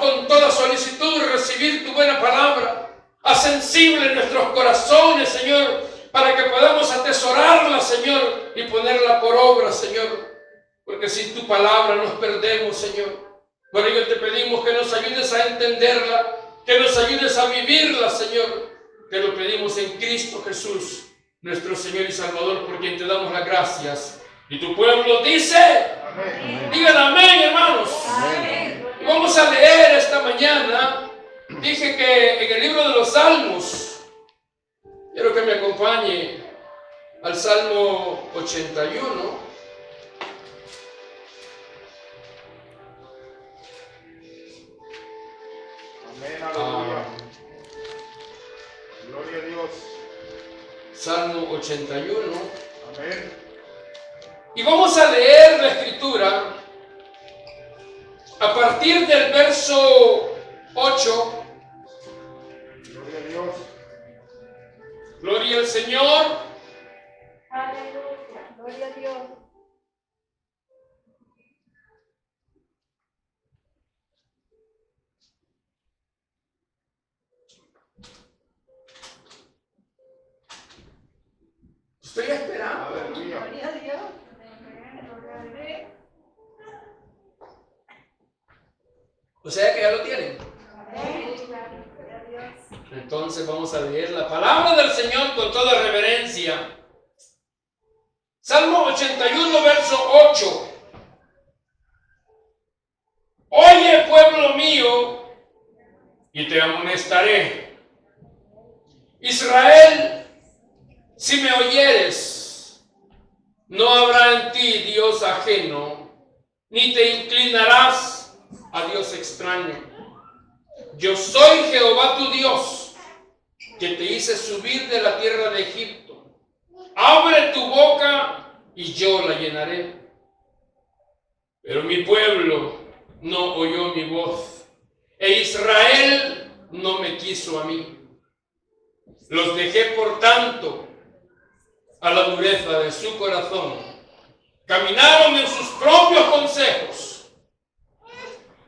con toda solicitud recibir tu buena palabra. Haz sensible nuestros corazones, Señor, para que podamos atesorarla, Señor, y ponerla por obra, Señor. Porque sin tu palabra nos perdemos, Señor. Por ello te pedimos que nos ayudes a entenderla, que nos ayudes a vivirla, Señor. Te lo pedimos en Cristo Jesús, nuestro Señor y Salvador, por quien te damos las gracias. Y tu pueblo dice, amén. Digan amén, hermanos. Amén. Y vamos a leer esta mañana. Dije que en el libro de los Salmos, quiero que me acompañe al Salmo 81. Amén, aleluya. Gloria a Dios. Salmo 81. Amén. Y vamos a leer la escritura a partir del verso 8. Gloria a Dios. Gloria al Señor. Aleluya. Gloria a Dios. Estoy esperando. Aleluya. Gloria a Dios. O sea que ya lo tienen. Gloria a Dios. Entonces vamos a leer la palabra del Señor con toda reverencia. Salmo 81, verso 8. Oye, pueblo mío, y te amonestaré. Israel, si me oyeres, no habrá en ti Dios ajeno, ni te inclinarás a Dios extraño. Yo soy Jehová tu Dios, que te hice subir de la tierra de Egipto. Abre tu boca y yo la llenaré. Pero mi pueblo no oyó mi voz, e Israel no me quiso a mí. Los dejé, por tanto, a la dureza de su corazón. Caminaron en sus propios consejos.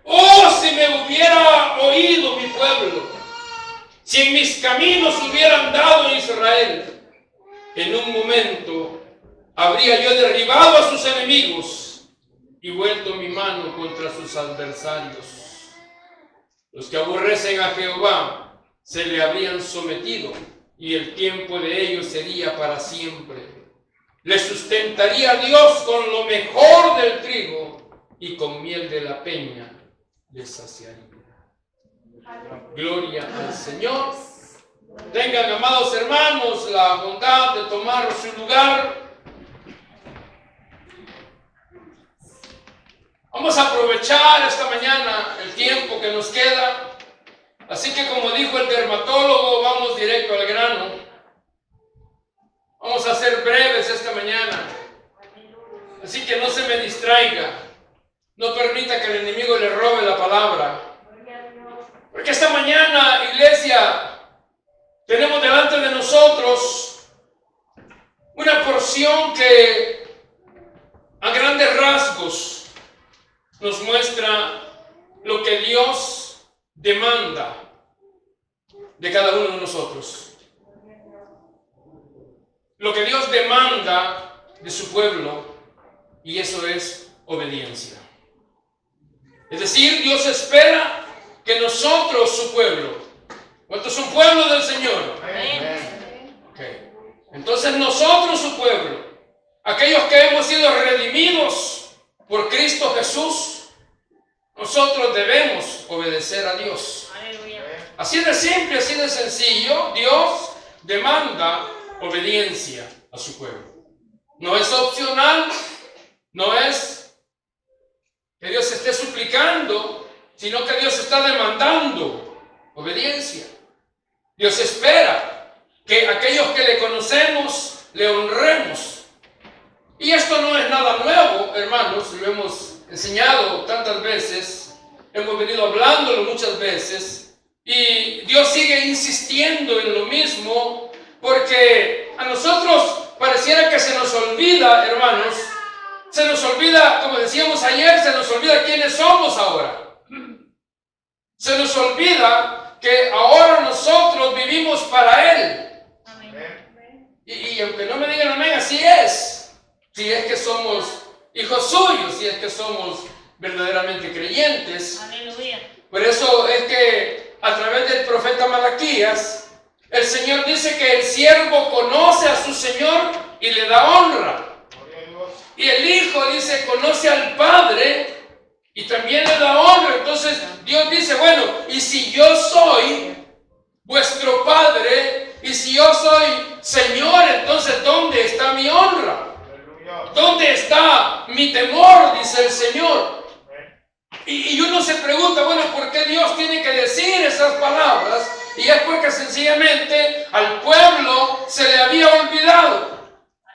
Oh, si me hubiera oído mi pueblo, si en mis caminos hubiera andado Israel, en un momento habría yo derribado a sus enemigos y vuelto mi mano contra sus adversarios. Los que aborrecen a Jehová se le habrían sometido, y el tiempo de ellos sería para siempre. Les sustentaría Dios con lo mejor del trigo, y con miel de la peña les saciaría. Gloria al Señor. Tengan, amados hermanos, la bondad de tomar su lugar. Vamos a aprovechar esta mañana el tiempo que nos queda. Así que, como dijo el dermatólogo, vamos directo al grano. Vamos a ser breves esta mañana. Así que no se me distraiga. No permita que el enemigo le robe la palabra. Porque esta mañana, iglesia, tenemos delante de nosotros una porción que a grandes rasgos nos muestra lo que Dios demanda de cada uno de nosotros. Lo que Dios demanda de su pueblo, y eso es obediencia. Es decir, Dios espera que nosotros, su pueblo, ¿cuántos son pueblos del Señor? Amén. Okay. Entonces nosotros, su pueblo, aquellos que hemos sido redimidos por Cristo Jesús, nosotros debemos obedecer a Dios. Así de simple, así de sencillo. Dios demanda obediencia a su pueblo. No es opcional, no es que Dios esté suplicando, sino que Dios está demandando obediencia. Dios espera que aquellos que le conocemos le honremos. Y esto no es nada nuevo, hermanos, lo hemos enseñado tantas veces, hemos venido hablándolo muchas veces, y Dios sigue insistiendo en lo mismo, porque a nosotros pareciera que se nos olvida, hermanos, se nos olvida, como decíamos ayer, se nos olvida quiénes somos ahora. Se nos olvida que ahora nosotros vivimos para Él. Amén. Y aunque no me digan amén, así es. Si es que somos hijos suyos, si es que somos verdaderamente creyentes. Aleluya. Por eso es que a través del profeta Malaquías, el Señor dice que el siervo conoce a su Señor y le da honra. Gloria a Dios. Y el Hijo dice, conoce al Padre y también le da honra. Entonces Dios dice, bueno, y si yo soy vuestro Padre, y si yo soy Señor, entonces ¿dónde está mi honra? Aleluya. ¿Dónde está mi temor? Dice el Señor. Amén. Y uno se pregunta, bueno, ¿por qué Dios tiene que decir esas palabras? Y es porque sencillamente al pueblo se le había olvidado.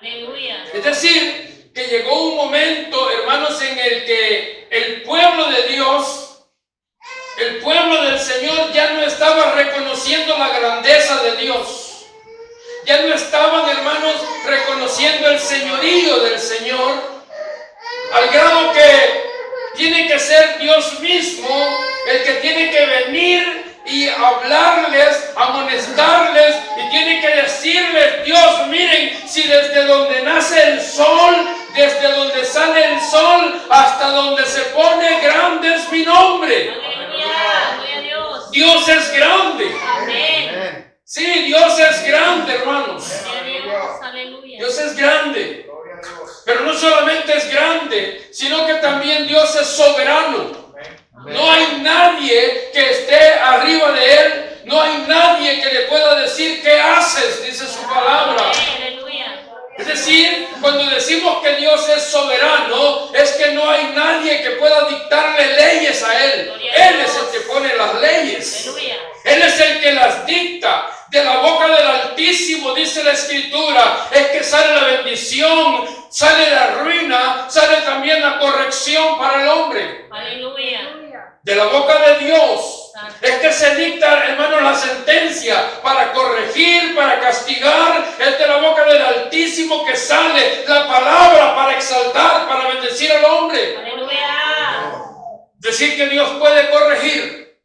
Aleluya. Es decir, que llegó un momento, hermanos, en el que el pueblo de Dios, el pueblo del Señor ya no estaba reconociendo la grandeza de Dios. Ya no estaban, hermanos, reconociendo el señorío del Señor, al grado que tiene que ser Dios mismo el que tiene que venir y hablarles, amonestarles, y tiene que decirles, Dios, miren, si desde donde nace el sol, desde donde sale el sol, hasta donde se pone, grande es mi nombre. Aleluya. Gloria a Dios. Dios es grande. Amén. Amén. Sí, Dios es grande, hermanos. Gloria a Dios. Aleluya. Dios es grande. Gloria a Dios. Pero no solamente es grande, sino que también Dios es soberano. Amén. No hay nadie que esté arriba de Él. No hay nadie que le pueda decir qué haces, dice su palabra. Aleluya. Es decir, cuando decimos que Dios es soberano, es que no hay nadie que pueda dictarle leyes a Él. Él es el que pone las leyes. Aleluya. Él es el que las dicta. De la boca del Altísimo, dice la Escritura, es que sale la bendición, sale la ruina, sale también la corrección para el hombre. Aleluya. De la boca de Dios es que se dicta, hermanos, la sentencia para corregir, para castigar. Es de la boca del Altísimo que sale la palabra para exaltar, para bendecir al hombre. Aleluya. Decir que Dios puede corregir,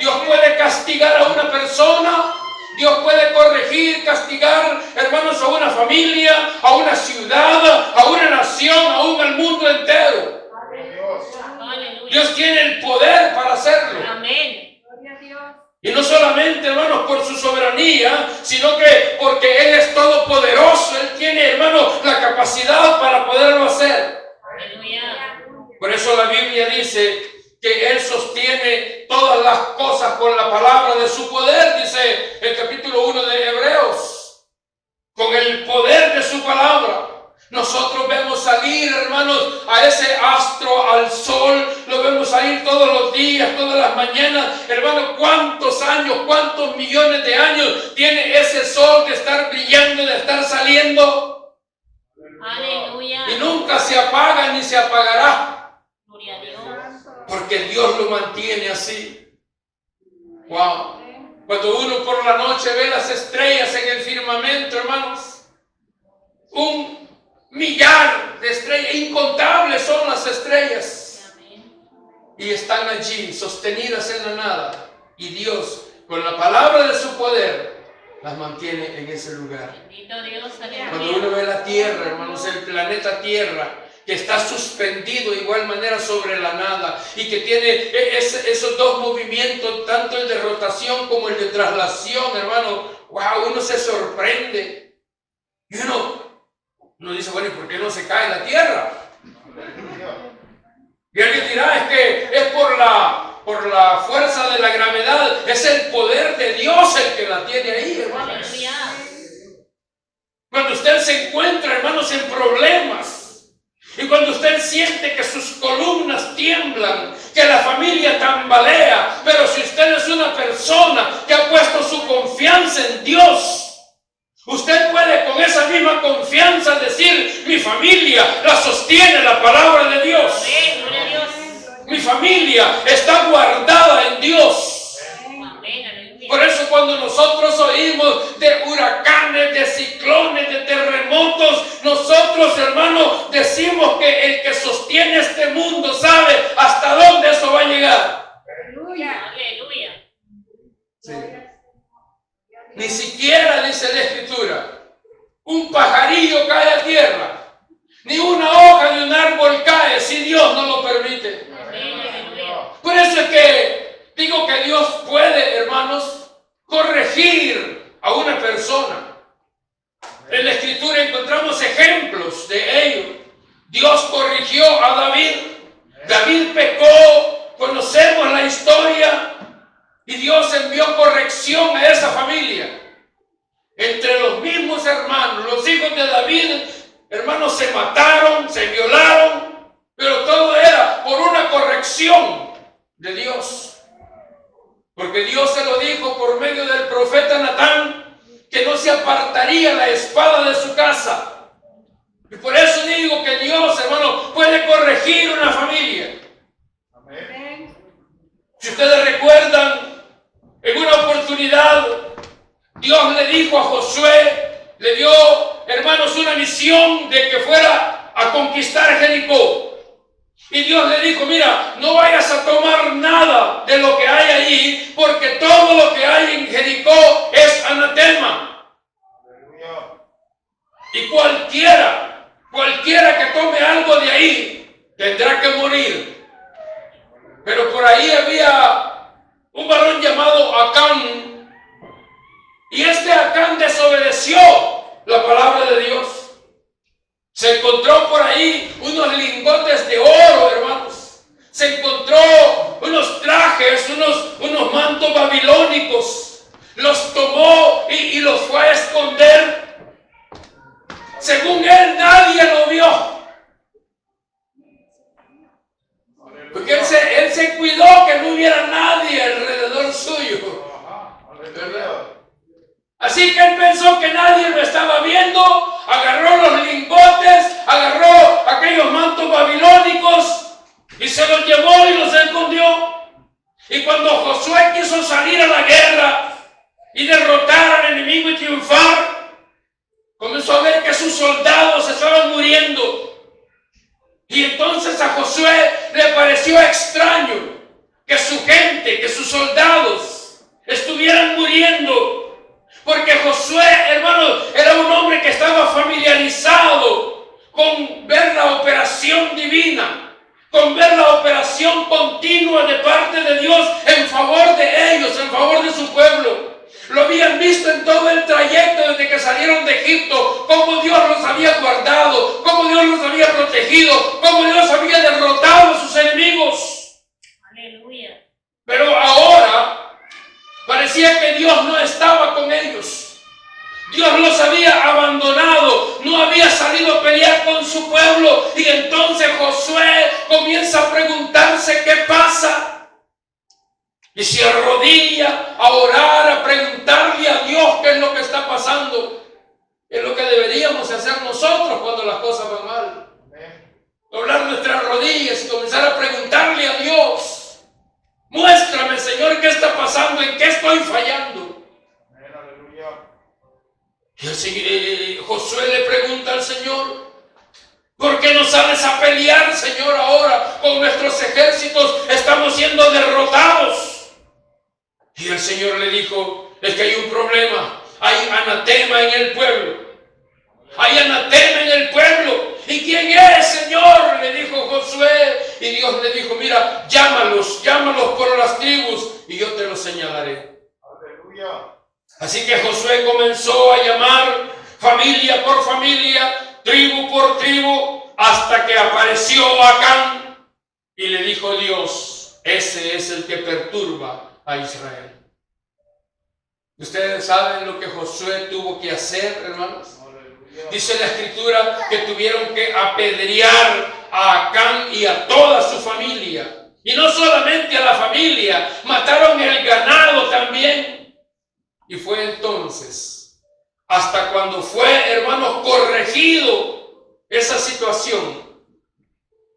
Dios puede castigar a una persona, Dios puede corregir, castigar, hermanos, a una familia, a una ciudad, a una nación, aún al mundo entero. Gloria a Dios. Aleluya. Dios tiene el poder para hacerlo. Amén. Gloria a Dios. Y no solamente, hermanos, por su soberanía, sino que porque Él es todopoderoso. Él tiene, hermanos, la capacidad para poderlo hacer. Aleluya. Por eso la Biblia dice que Él sostiene todas las cosas con la palabra de su poder, dice el capítulo 1 de Hebreos. Con el poder de su palabra. Nosotros vemos salir, hermanos, a ese astro, al sol, lo vemos salir todos los días, todas las mañanas. Hermanos, ¿cuántos años, cuántos millones de años tiene ese sol de estar brillando, de estar saliendo? Aleluya. Y nunca se apaga ni se apagará, Gloria a Dios. porque Dios lo mantiene así. Wow. Cuando uno por la noche ve las estrellas en el firmamento, hermanos, un millar de estrellas, incontables son las estrellas, Amén. y están allí sostenidas en la nada, y Dios con la palabra de su poder las mantiene en ese lugar. Bendito Dios. Cuando uno Aleluya. ve la Tierra, hermanos, el planeta Tierra, que está suspendido de igual manera sobre la nada y que tiene esos dos movimientos, tanto el de rotación como el de traslación, hermano, wow, uno se sorprende. Y uno dice, bueno, ¿y por qué no se cae la Tierra? Aleluya. Y alguien dirá, es que es por la fuerza de la gravedad, es el poder de Dios el que la tiene ahí, hermanos. Aleluya. Cuando usted se encuentra, hermanos, en problemas, y cuando usted siente que sus columnas tiemblan, que la familia tambalea, pero si usted es una persona que ha puesto su confianza en Dios, usted puede con esa misma confianza decir, mi familia la sostiene la palabra de Dios. Amén. Gloria a Dios. Mi familia está guardada en Dios. Amén. Aleluya. Por eso cuando nosotros oímos de huracanes, de ciclones, de terremotos, nosotros, hermanos, decimos que el que sostiene este mundo sabe hasta dónde eso va a llegar. Aleluya. Aleluya. Sí. Ni siquiera, dice la Escritura, un pajarillo cae a tierra, ni una hoja de un árbol cae si Dios no lo permite. Amén. Aleluya. Por eso es que digo que Dios puede, hermanos, corregir a una persona. En la Escritura encontramos ejemplos de ello. Dios corrigió a David. David pecó, conocemos la historia, y Dios envió corrección a esa familia. Entre los mismos hermanos, los hijos de David, hermanos, se mataron, se violaron, pero todo era por una corrección de Dios. Porque Dios se lo dijo por medio del profeta Natán, que no se apartaría la espada de su casa. Y por eso digo que Dios, hermano, puede corregir una familia. Amén. Si ustedes recuerdan, en una oportunidad, Dios le dijo a Josué, le dio, hermanos, una misión de que fuera a conquistar Jericó. Y Dios le dijo, mira, no vayas a tomar nada de lo que hay allí, porque todo lo que hay en Jericó es anatema. Aleluya. Y cualquiera que tome algo de ahí, tendrá que morir. Pero por ahí había un varón llamado Acán, y este Acán desobedeció la palabra de Dios. Se encontró por ahí unos lingotes de oro, hermanos. Se encontró unos trajes, unos mantos babilónicos. Los tomó y los fue a esconder. Según él, nadie lo vio. Porque él se cuidó que no hubiera nadie alrededor suyo. Ajá. Aleluya. Así que él pensó que nadie lo estaba viendo, agarró los lingotes, agarró aquellos mantos babilónicos y se los llevó y los escondió. Y cuando Josué quiso salir a la guerra y derrotar al enemigo y triunfar, comenzó a ver que sus soldados estaban muriendo. Y entonces a Josué le pareció extraño que su gente, que sus soldados estuvieran muriendo. Porque Josué, hermano, era un hombre que estaba familiarizado con ver la operación divina, con ver la operación continua de parte de Dios en favor de ellos, en favor de su pueblo. Lo habían visto en todo el trayecto desde que salieron de Egipto, cómo Dios los había guardado, cómo Dios los había protegido, cómo Dios había derrotado a sus enemigos. Aleluya. Pero ahora parecía que Dios no estaba con ellos. Dios los había abandonado, no había salido a pelear con su pueblo. Y entonces Josué comienza a preguntarse qué pasa. Y se arrodilla a orar, a preguntarle a Dios qué es lo que está pasando. Es lo que deberíamos hacer nosotros cuando las cosas van mal. Amén. Doblar nuestras rodillas y comenzar a preguntarle a Dios. Muéstrame, Señor, qué está pasando, en qué estoy fallando. Amén. Aleluya. Y Josué le pregunta al Señor, ¿por qué no sales a pelear, Señor, ahora con nuestros ejércitos? Estamos siendo derrotados. Y el Señor le dijo, es que hay un problema, hay anatema en el pueblo. Hay anatema en el pueblo. ¿Y quién es, Señor? Le dijo Josué. Y Dios le dijo, mira, llámalos por las tribus y yo te los señalaré. Aleluya. Así que Josué comenzó a llamar familia por familia, tribu por tribu, hasta que apareció Acán y le dijo Dios, ese es el que perturba a Israel. ¿Ustedes saben lo que Josué tuvo que hacer, hermanos? Aleluya. Dice la Escritura que tuvieron que apedrear a Acán y a toda su familia. Y no solamente a la familia, mataron el ganado también. Y fue entonces, hasta cuando fue, hermanos, corregido esa situación,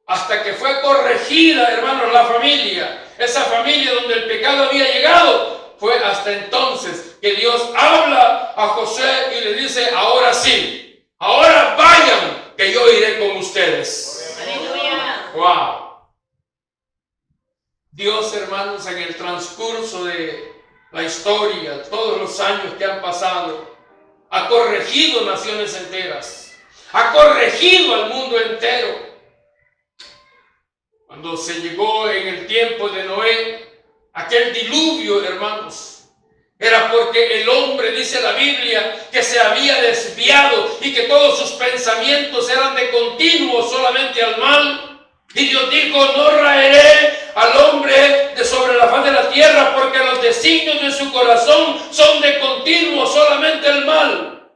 hasta que fue corregida, hermanos, la familia, esa familia donde el pecado había llegado, fue hasta entonces que Dios habla a Josué y le dice, ahora sí, ahora vayan, que yo iré con ustedes. Aleluya. ¡Wow! Dios, hermanos, en el transcurso de la historia, todos los años que han pasado, ha corregido naciones enteras, ha corregido al mundo entero. Cuando se llegó en el tiempo de Noé, aquel diluvio, hermanos, era porque el hombre, dice la Biblia, que se había desviado y que todos sus pensamientos eran de continuo solamente al mal. Y Dios dijo: no raeré al hombre de sobre la faz de la tierra, porque los designios de su corazón son de continuo solamente el mal.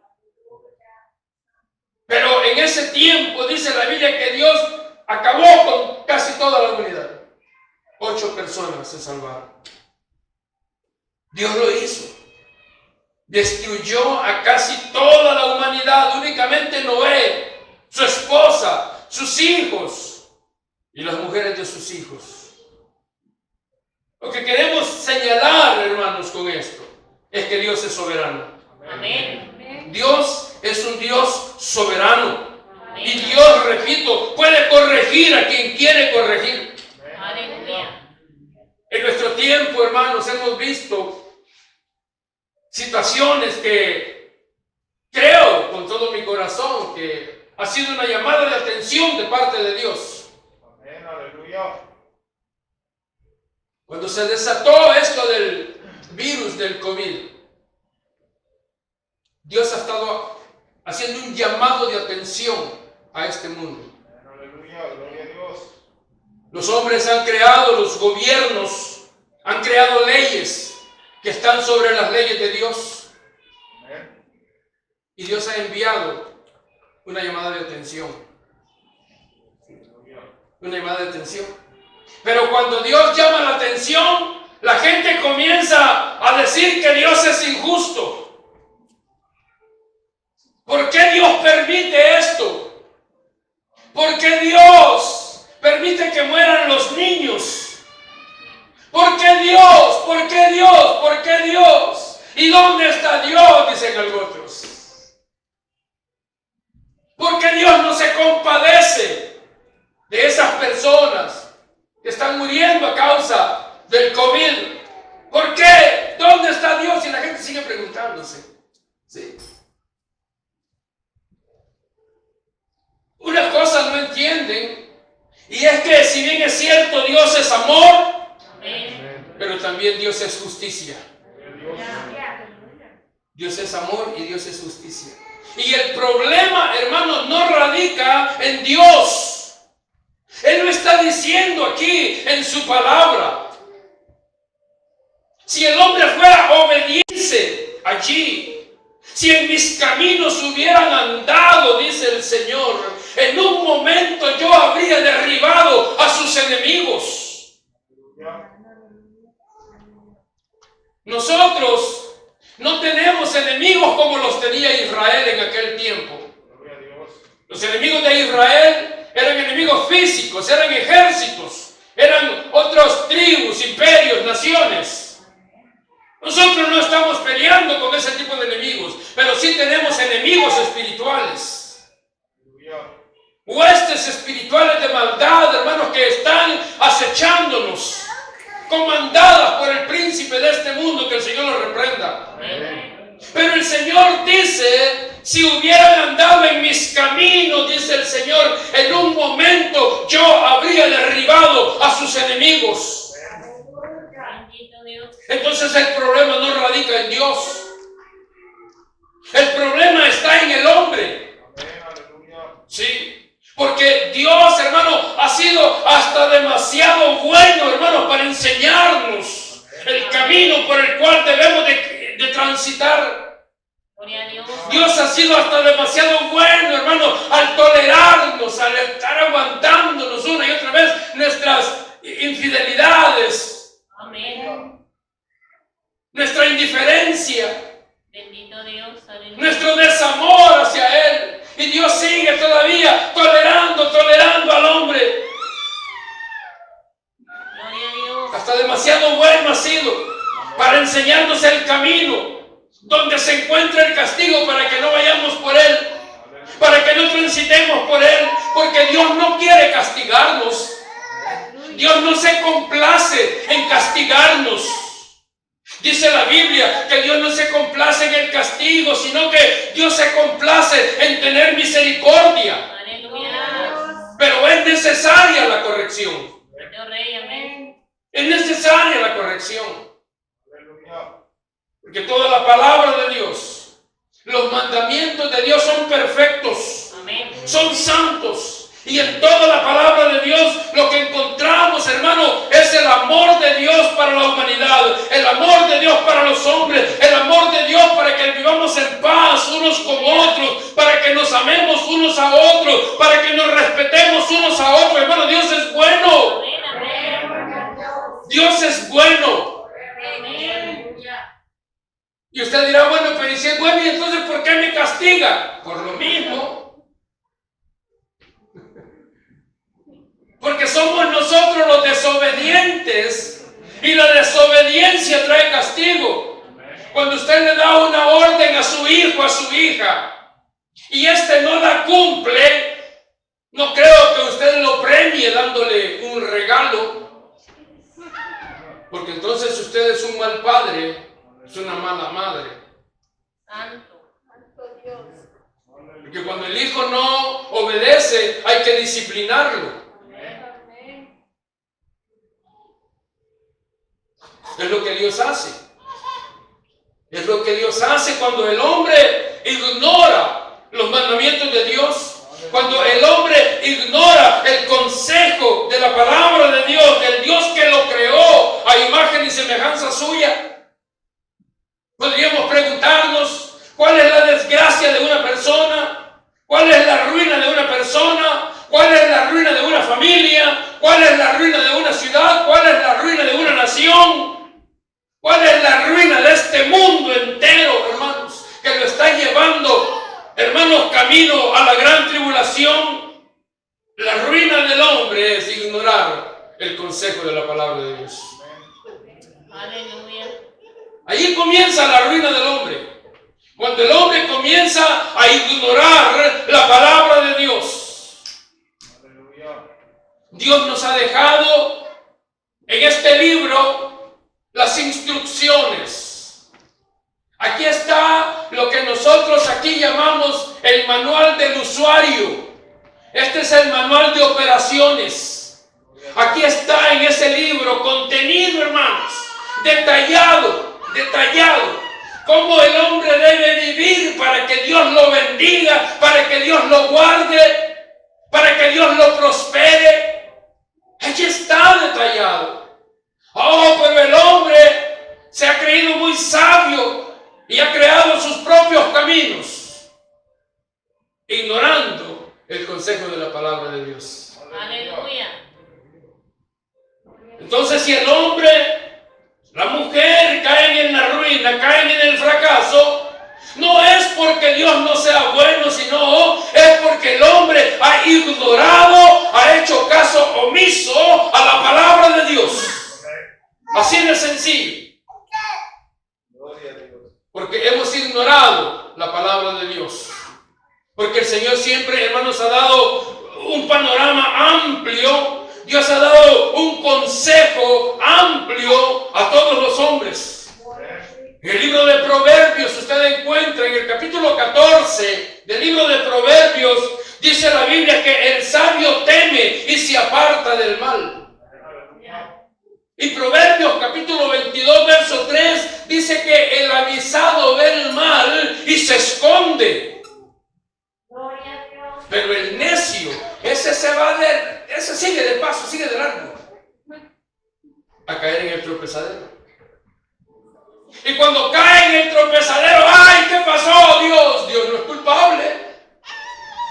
Pero en ese tiempo dice la Biblia que Dios acabó con casi toda la humanidad. 8 personas se salvaron. Dios lo hizo. Destruyó a casi toda la humanidad. Únicamente Noé, su esposa, sus hijos y las mujeres de sus hijos. Lo que queremos señalar, hermanos, con esto es que Dios es soberano. Amén. Dios es un Dios soberano. Amén. Y Dios, repito, puede corregir a quien quiere corregir. Aleluya. En nuestro tiempo, hermanos, hemos visto situaciones que creo con todo mi corazón que ha sido una llamada de atención de parte de Dios. Amén, aleluya. Cuando se desató esto del virus del COVID, Dios ha estado haciendo un llamado de atención a este mundo. Amén, aleluya, gloria a Dios. Los hombres han creado, los gobiernos han creado leyes que están sobre las leyes de Dios. Amén. Y Dios ha enviado una llamada de atención. Aleluya. Una llamada de atención. Pero cuando Dios llama la atención, la gente comienza a decir que Dios es injusto. ¿Por qué Dios permite esto? ¿Por qué Dios permite que mueran los niños? ¿Por qué Dios? ¿Por qué Dios? ¿Por qué Dios? ¿Y dónde está Dios? Dicen algunos. ¿Por qué Dios no se compadece de esas personas que están muriendo a causa del COVID? ¿Por qué? ¿Dónde está Dios? Y la gente sigue preguntándose. ¿Sí? Una cosa no entienden, y es que si bien es cierto Dios es amor, Amén. pero también Dios es justicia. Gloria a Dios. Dios es amor y Dios es justicia. Y el problema, hermanos, no radica en Dios. Él lo está diciendo aquí en su palabra. Si el hombre fuera obediente allí, si en mis caminos hubieran andado, dice el Señor, en un momento yo habría derribado a sus enemigos. Aleluya. Nosotros no tenemos enemigos como los tenía Israel en aquel tiempo. Gloria a Dios. Los enemigos de Israel eran enemigos físicos, eran ejércitos, eran otras tribus, imperios, naciones. Nosotros no estamos peleando con ese tipo de enemigos, pero sí tenemos enemigos espirituales. Aleluya. Huestes espirituales de maldad, hermanos, que están acechándonos, comandadas por el príncipe de este mundo, que el Señor lo reprenda. Amén. Pero el Señor dice: si hubieran andado en mis caminos, dice el Señor, en un momento yo habría derribado a sus enemigos. Bendito Dios. Entonces el problema no radica en Dios. El problema está en el hombre. Amén, aleluya. Sí. Porque Dios, hermano, ha sido hasta demasiado bueno, hermano, para enseñarnos el camino por el cual debemos de transitar. Gloria a Dios. Dios ha sido hasta demasiado bueno, hermano, al tolerarnos, al estar aguantándonos una y otra vez nuestras infidelidades, Amén. nuestra indiferencia, Bendito Dios. Aleluya. nuestro desamor hacia Él. Y Dios sigue todavía tolerando al hombre. Gloria a Dios. Hasta demasiado bueno ha sido para enseñarnos el camino donde se encuentra el castigo, para que no vayamos por él, para que no transitemos por él, porque Dios no quiere castigarnos. Dios no se complace en castigarnos. Dice la Biblia que Dios no se complace en el castigo, sino que Dios se complace en tener misericordia. Aleluya. Pero es necesaria la corrección. Dios Rey, amén. Es necesaria la corrección. Aleluya. Porque toda la palabra de Dios, los mandamientos de Dios son perfectos, Amén. son santos. Y en toda la palabra de Dios lo que encontramos, hermano, es el amor de Dios para la humanidad, el amor de Dios para los hombres, el amor de Dios para que vivamos en paz unos con otros, para que nos amemos unos a otros, para que nos respetemos unos a otros. Hermano, Dios es bueno. Amén, amén. Dios es bueno. Amén. Y usted dirá, bueno, pero si es bueno, ¿y entonces por qué me castiga? Por lo mismo. Porque somos nosotros los desobedientes y la desobediencia trae castigo. Cuando usted le da una orden a su hijo, a su hija, y este no la cumple, no creo que usted lo premie dándole un regalo, porque entonces usted es un mal padre, es una mala madre. Santo. Santo Dios. Porque cuando el hijo no obedece, hay que disciplinarlo. Amén. Es lo que Dios hace. Es lo que Dios hace cuando el hombre ignora los mandamientos de Dios. Cuando el hombre ignora el consejo de la palabra de Dios, del Dios que lo creó a imagen y semejanza suya. Podríamos preguntarnos, ¿cuál es la desgracia de una persona? ¿Cuál es la ruina de una persona? ¿Cuál es la ruina de una familia? ¿Cuál es la ruina de una ciudad? ¿Cuál es la ruina de una nación? ¿Cuál es la ruina de este mundo entero, hermanos? Que lo está llevando, hermanos, camino a la gran tribulación. La ruina del hombre es ignorar el consejo de la palabra de Dios. Aleluya. Allí comienza la ruina del hombre. Cuando el hombre comienza a ignorar la palabra de Dios. Aleluya. Dios nos ha dejado en este libro las instrucciones. Aquí está lo que nosotros aquí llamamos el manual del usuario. Este es el manual de operaciones. Aquí está en ese libro contenido, hermanos, detallado, cómo el hombre debe vivir para que Dios lo bendiga, para que Dios lo guarde, para que Dios lo prospere. Allí está detallado. Oh, pero el hombre se ha creído muy sabio y ha creado sus propios caminos, ignorando el consejo de la palabra de Dios. Aleluya. Entonces, si el hombre, la mujer caen en la ruina, caen en el fracaso, no es porque Dios no sea bueno, sino es porque el hombre ha ignorado, ha hecho caso omiso a la palabra de Dios. Así de sencillo. Gloria a Dios. Porque hemos ignorado la palabra de Dios. Porque el Señor siempre, hermanos, ha dado un panorama amplio. Dios ha dado un consejo amplio a todos los hombres. En el libro de Proverbios, usted encuentra en el capítulo 14 del libro de Proverbios, dice la Biblia que el sabio teme y se aparta del mal. Y Proverbios capítulo 22, verso 3, dice que el avisado ve el mal y se esconde. Pero el necio, ese sigue de paso, sigue de largo, a caer en el tropezadero. Y cuando cae en el tropezadero, ¡ay, qué pasó, Dios! Dios no es culpable.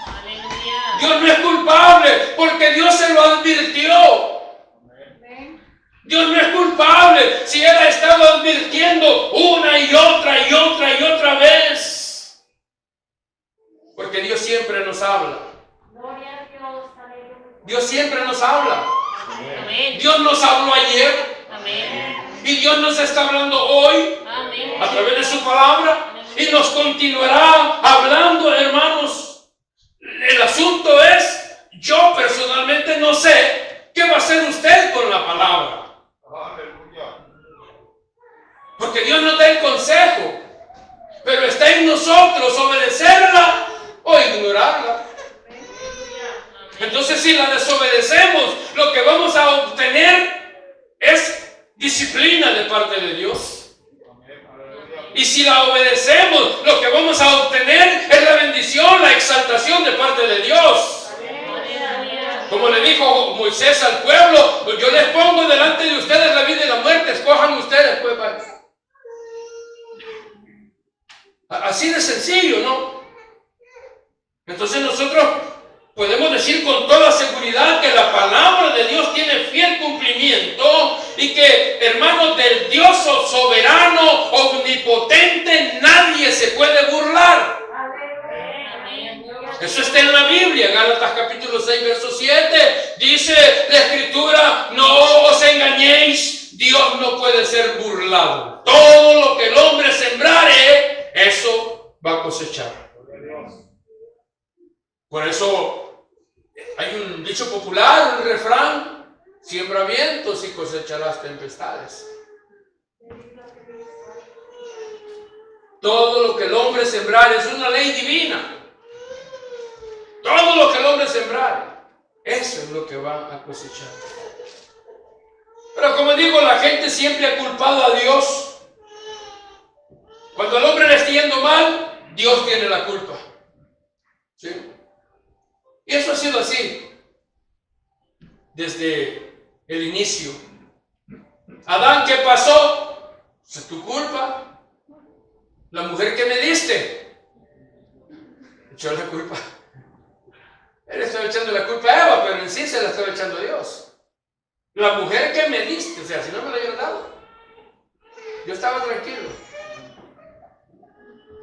Aleluya. Dios no es culpable porque Dios se lo advirtió. Dios no es culpable si Él ha estado advirtiendo una y otra vez. Porque Dios siempre nos habla. Dios siempre nos habla. Amén. Dios nos habló ayer Amén. y Dios nos está hablando hoy Amén. a través de su palabra y nos continuará hablando, hermanos. El asunto es, yo personalmente no sé qué ¿Qué va a hacer usted con la palabra? Aleluya. Porque Dios nos da el consejo, pero está en nosotros obedecerla o ignorarla. Entonces, si la desobedecemos, lo que vamos a obtener es disciplina de parte de Dios. Amén. Aleluya. Y si la obedecemos, lo que vamos a obtener es la bendición, la exaltación de parte de Dios. Aleluya. Como le dijo Moisés al pueblo, pues yo les pongo delante de ustedes la vida y la muerte, escojan ustedes, pues. Así de sencillo, ¿no? Entonces nosotros podemos decir con toda seguridad que la palabra de Dios tiene fiel cumplimiento y que, hermanos, del Dios soberano, omnipotente, nadie se puede burlar. Eso está en la Biblia, Gálatas capítulo 6, verso 7. Dice la Escritura, no os engañéis, Dios no puede ser burlado. Todo lo que el hombre sembrare, eso va a cosechar. Por eso hay un dicho popular, un refrán: siembra vientos y cosecharás tempestades. Todo lo que el hombre sembrare es una ley divina. Todo lo que el hombre sembrare, eso es lo que va a cosechar. Pero como digo, la gente siempre ha culpado a Dios. Cuando el hombre le está yendo mal, Dios tiene la culpa. ¿Sí? Y eso ha sido así desde el inicio. Adán, ¿qué pasó? Es tu culpa. La mujer que me diste, echó la culpa. Él estaba echando la culpa a Eva, pero en sí se la estaba echando a Dios. La mujer que me diste, o sea, si no me la hubieran dado, yo estaba tranquilo.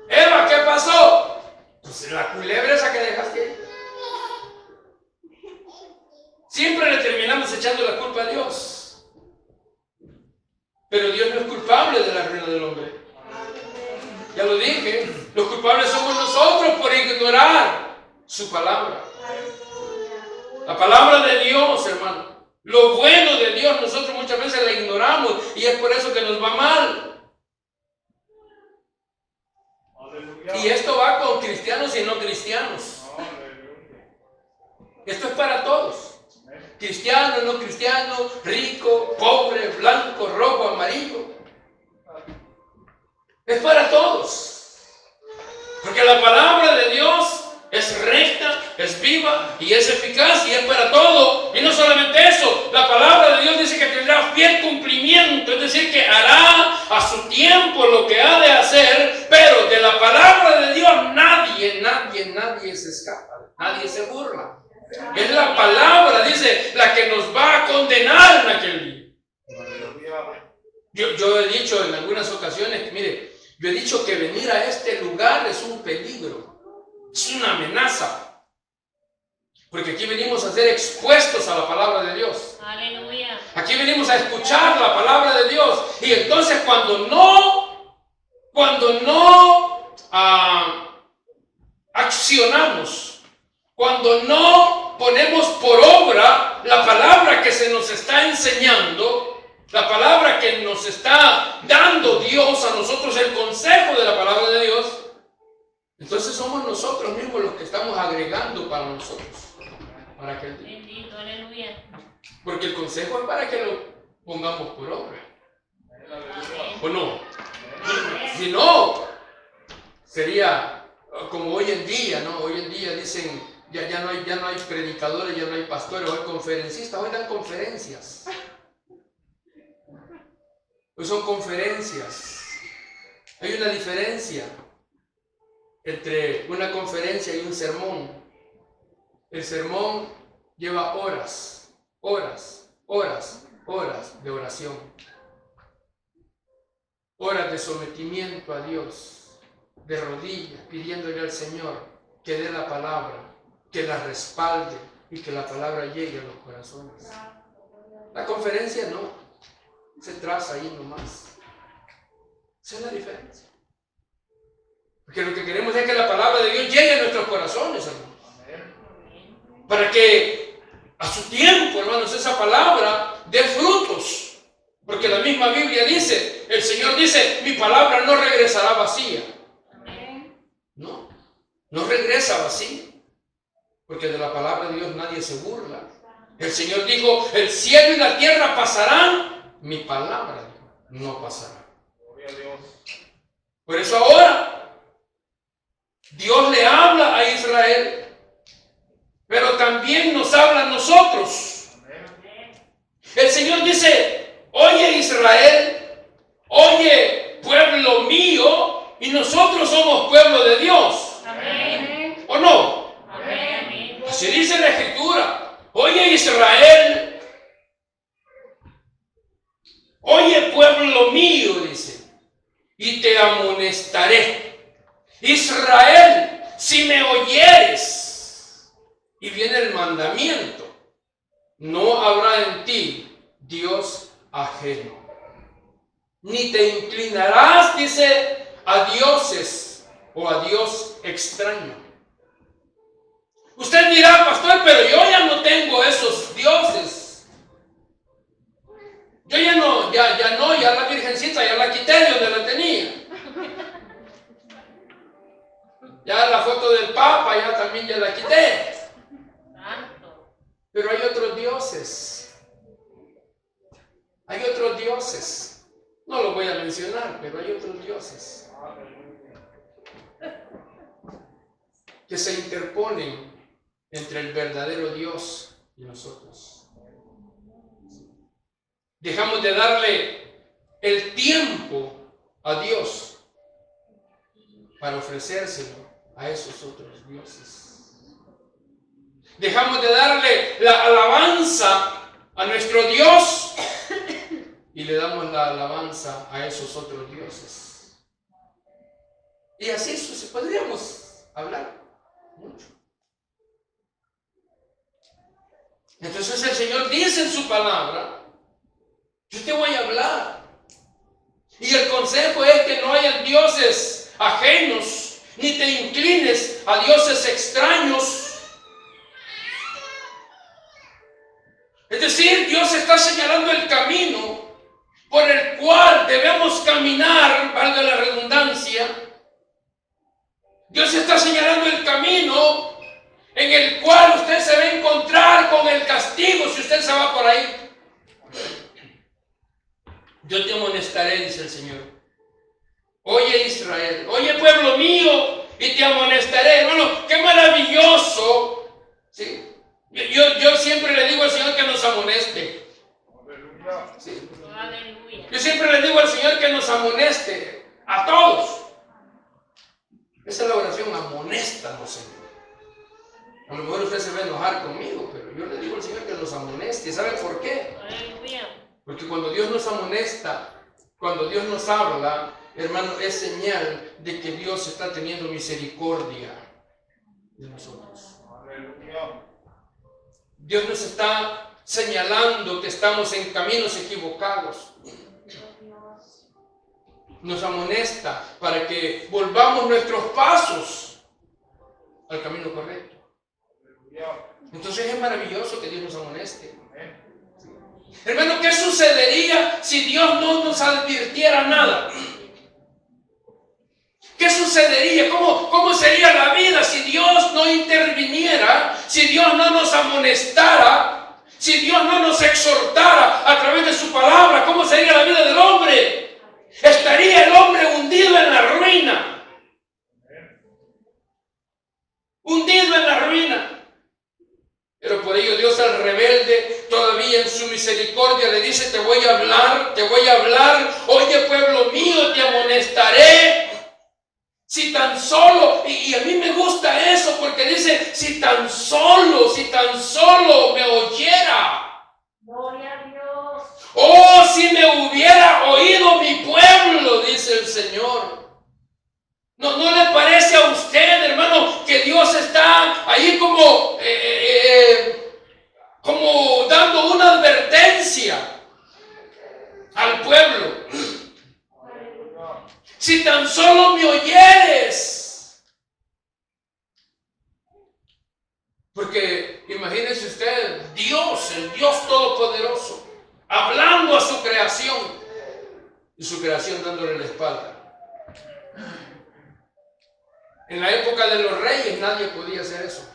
Eva, ¿qué pasó? Pues la culebra esa que dejaste ahí. Siempre le terminamos echando la culpa a Dios. Pero Dios no es culpable de la ruina del hombre. Ya lo dije, los culpables somos nosotros por ignorar su palabra. La palabra de Dios, hermano. Lo bueno de Dios nosotros muchas veces la ignoramos y es por eso que nos va mal. Aleluya. Y esto va con cristianos y no cristianos. Aleluya. Esto es para todos. Cristiano, no cristiano, rico, pobre, blanco, rojo, amarillo. Es para todos. Porque la palabra de Dios es recta, es viva y es eficaz y es para todo. Y no solamente eso, la palabra de Dios dice que tendrá fiel cumplimiento, es decir, que hará a su tiempo lo que ha de hacer, pero de la palabra de Dios nadie se escapa, nadie se burla. Es la palabra, dice, la que nos va a condenar en aquel día. Aleluya. Yo he dicho en algunas ocasiones, mire, yo he dicho que venir a este lugar es un peligro, es una amenaza, porque aquí venimos a ser expuestos a la palabra de Dios. Aleluya. Aquí venimos a escuchar la palabra de Dios, y entonces cuando no accionamos, cuando no ponemos por obra la palabra que se nos está enseñando, la palabra que nos está dando Dios a nosotros, el consejo de la palabra de Dios, entonces somos nosotros mismos los que estamos agregando para nosotros, para aquel día. Bendito, aleluya. Porque el consejo es para que lo pongamos por obra, Amén. ¿o no? Si no, sería como hoy en día, ¿no? Hoy en día dicen, ya no hay predicadores, ya no hay pastores, hoy conferencistas, hoy dan conferencias. Hoy son conferencias. Hay una diferencia entre una conferencia y un sermón. El sermón lleva horas de oración, horas de sometimiento a Dios, de rodillas, pidiéndole al Señor que dé la palabra, que la respalde y que la palabra llegue a los corazones. La conferencia no, se traza ahí nomás. Esa es la diferencia. Porque lo que queremos es que la palabra de Dios llegue a nuestros corazones, hermano. Para que a su tiempo, hermanos, esa palabra dé frutos. Porque la misma Biblia dice, el Señor dice, mi palabra no regresará vacía. No, no regresa vacía. Porque de la palabra de Dios nadie se burla. El Señor dijo, el cielo y la tierra pasarán, mi palabra no pasará. Gloria a Dios. Por eso ahora, Dios le habla a Israel, pero también nos habla a nosotros. El Señor dice, oye Israel, oye pueblo mío, y nosotros somos pueblo de Dios. Amén. ¿O no? Amén. Así dice la Escritura. Oye Israel, oye pueblo mío, dice, y te amonestaré. Israel, si me oyeres, y viene el mandamiento, no habrá en ti Dios ajeno, ni te inclinarás, dice, a dioses o a Dios extraño. Usted dirá, pastor, pero yo ya no tengo esos dioses. Yo ya no, ya la virgencita ya la quité de donde la tenía. Ya la foto del Papa ya la quité. Santo. Pero hay otros dioses. Hay otros dioses. No los voy a mencionar, pero hay otros dioses que se interponen entre el verdadero Dios y nosotros. Dejamos de darle el tiempo a Dios para ofrecérselo a esos otros dioses. Dejamos de darle la alabanza a nuestro Dios y le damos la alabanza a esos otros dioses. Y así podríamos hablar mucho. Entonces el Señor dice en su palabra, yo te voy a hablar. Y el consejo es que no hayan dioses ajenos, ni te inclines a dioses extraños. Es decir, Dios está señalando el camino por el cual debemos caminar, valga la redundancia. Dios está señalando el camino en el cual usted se va a encontrar con el castigo si usted se va por ahí. Yo te amonestaré, dice el Señor. Oye Israel, oye pueblo mío, y te amonestaré. Hermano, qué maravilloso. ¿Sí? Yo siempre le digo al Señor que nos amoneste. Aleluya. ¿Sí? Aleluya. Yo siempre le digo al Señor que nos amoneste a todos. Esa es la oración, amonéstanos, Señor. A lo mejor usted se va a enojar conmigo, pero yo le digo al Señor que nos amoneste. ¿Sabe por qué? Aleluya. Porque cuando Dios nos amonesta, cuando Dios nos habla, hermano, es señal de que Dios está teniendo misericordia de nosotros. Aleluya. Dios nos está señalando que estamos en caminos equivocados. Nos amonesta para que volvamos nuestros pasos al camino correcto. Entonces es maravilloso que Dios nos amoneste. Hermano, ¿qué sucedería si Dios no nos advirtiera nada? ¿Qué sucedería? ¿Cómo sería la vida si Dios no interviniera? Si Dios no nos amonestara, si Dios no nos exhortara a través de su palabra, ¿cómo sería la vida del hombre? Estaría el hombre hundido en la ruina. Hundido en la ruina. Pero por ello Dios al rebelde todavía en su misericordia le dice, te voy a hablar, oye pueblo mío, te amonestaré. Si tan solo, y a mí me gusta eso porque dice, si tan solo me oyera. Gloria a Dios. Oh, si me hubiera oído mi pueblo, dice el Señor. ¿No le parece a usted, hermano, que Dios está ahí como dando una advertencia al pueblo? Si tan solo me oyeres. Porque imagínese usted, Dios y su creación dándole la espalda. En la época de los reyes nadie podía hacer eso.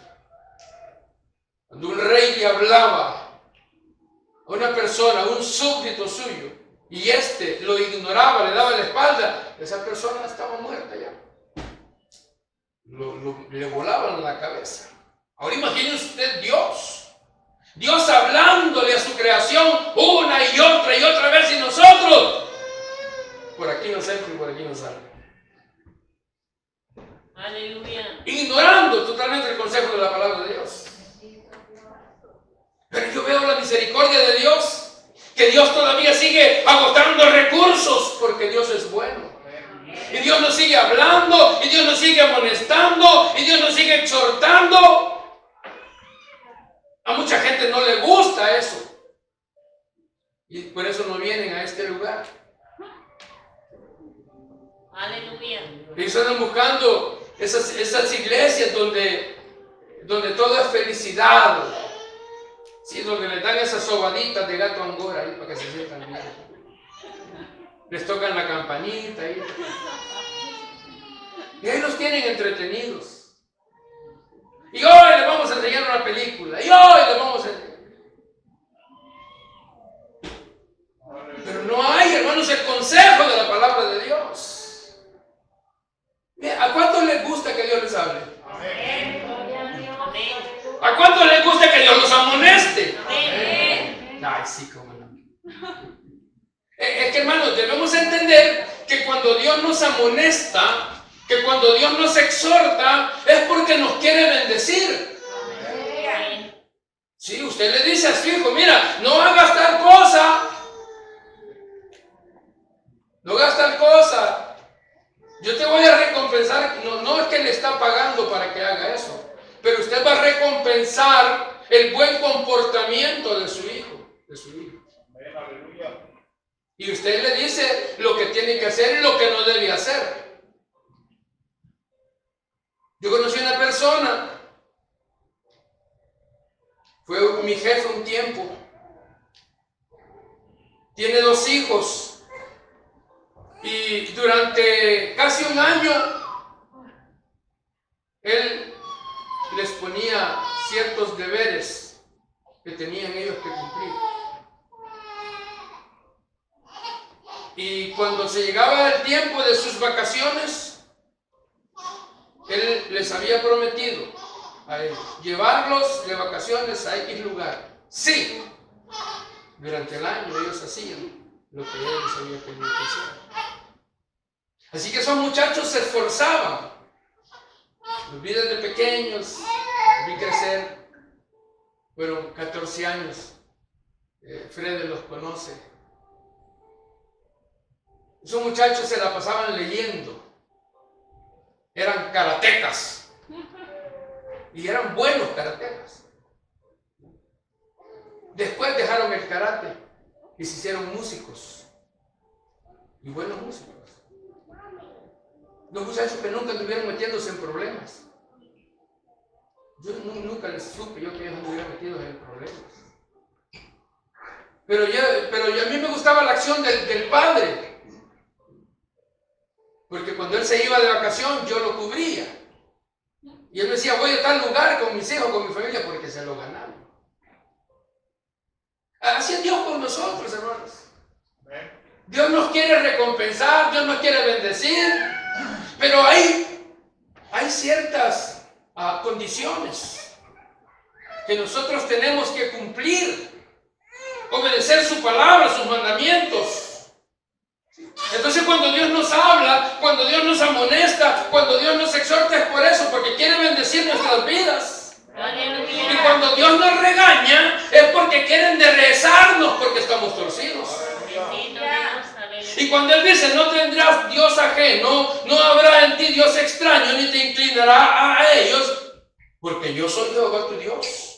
Cuando un rey le hablaba a una persona, a un súbdito suyo, y éste lo ignoraba, le daba la espalda, esa persona estaba muerta ya. Le volaban la cabeza. Ahora imagine usted Dios hablándole a su creación una y otra vez, y nosotros por aquí nos entra y por aquí nos sale. Aleluya. Ignorando totalmente el consejo de la palabra de Dios. Pero yo veo la misericordia de Dios, que Dios todavía sigue agotando recursos, porque Dios es bueno. Y Dios nos sigue hablando, y Dios nos sigue amonestando, y Dios nos sigue exhortando. A mucha gente no le gusta eso, y por eso no vienen a este lugar. Aleluya. Ellos andan buscando esas iglesias donde todo es felicidad. Sí, donde les dan esas sobaditas de gato angora ahí para que se sientan bien. Les tocan la campanita ahí. Y ahí los tienen entretenidos. Y hoy les vamos a enseñar una película. Y hoy les vamos a enseñar. Pero no hay, hermanos, el consejo de la palabra de Dios. ¿A cuántos les gusta que Dios les hable? Amén. ¿A cuántos les gusta que Dios los amoneste? Amén. Ay, sí, cómo no. Es que, hermanos, debemos entender que cuando Dios nos amonesta, que cuando Dios nos exhorta, es porque nos quiere bendecir. Amén. Sí, usted le dice a su hijo, mira, no hagas tal cosa. No hagas tal cosa. Yo te voy a recompensar. No es que le está pagando para que haga eso, pero usted va a recompensar el buen comportamiento de su hijo, de su hija. Amén. Aleluya. Y usted le dice lo que tiene que hacer y lo que no debe hacer. Yo conocí una persona, fue mi jefe un tiempo, tiene 2 hijos, y durante casi un año él les ponía ciertos deberes que tenían ellos que cumplir. Y cuando se llegaba el tiempo de sus vacaciones, él les había prometido a ellos llevarlos de vacaciones a X lugar. Sí, durante el año ellos hacían lo que él les había pedido que hicieran. Así que esos muchachos se esforzaban. Los vi desde pequeños, los vi crecer. Fueron 14 años. Fred los conoce. Esos muchachos se la pasaban leyendo. Eran karatecas. Y eran buenos karatecas. Después dejaron el karate y se hicieron músicos. Y buenos músicos. Los muchachos que nunca estuvieron metiéndose en problemas. Yo nunca les supe yo que ellos estuvieran metidos en problemas. Pero a mí me gustaba la acción del padre. Porque cuando él se iba de vacación, yo lo cubría. Y él me decía, voy a tal lugar con mis hijos, con mi familia, porque se lo ganaron. Así es Dios con nosotros, hermanos. Dios nos quiere recompensar, Dios nos quiere bendecir, pero hay ciertas condiciones que nosotros tenemos que cumplir. Obedecer su palabra, sus mandamientos. Entonces cuando Dios nos habla, cuando Dios nos amonesta, cuando Dios nos exhorta, es por eso, porque quiere bendecir nuestras vidas. Aleluya. Y cuando Dios nos regaña, es porque quiere enderezarnos porque estamos torcidos. Bendito Dios. Aleluya. Y cuando Él dice, no tendrás Dios ajeno, no habrá en ti Dios extraño, ni te inclinará a ellos, porque yo soy Jehová tu Dios.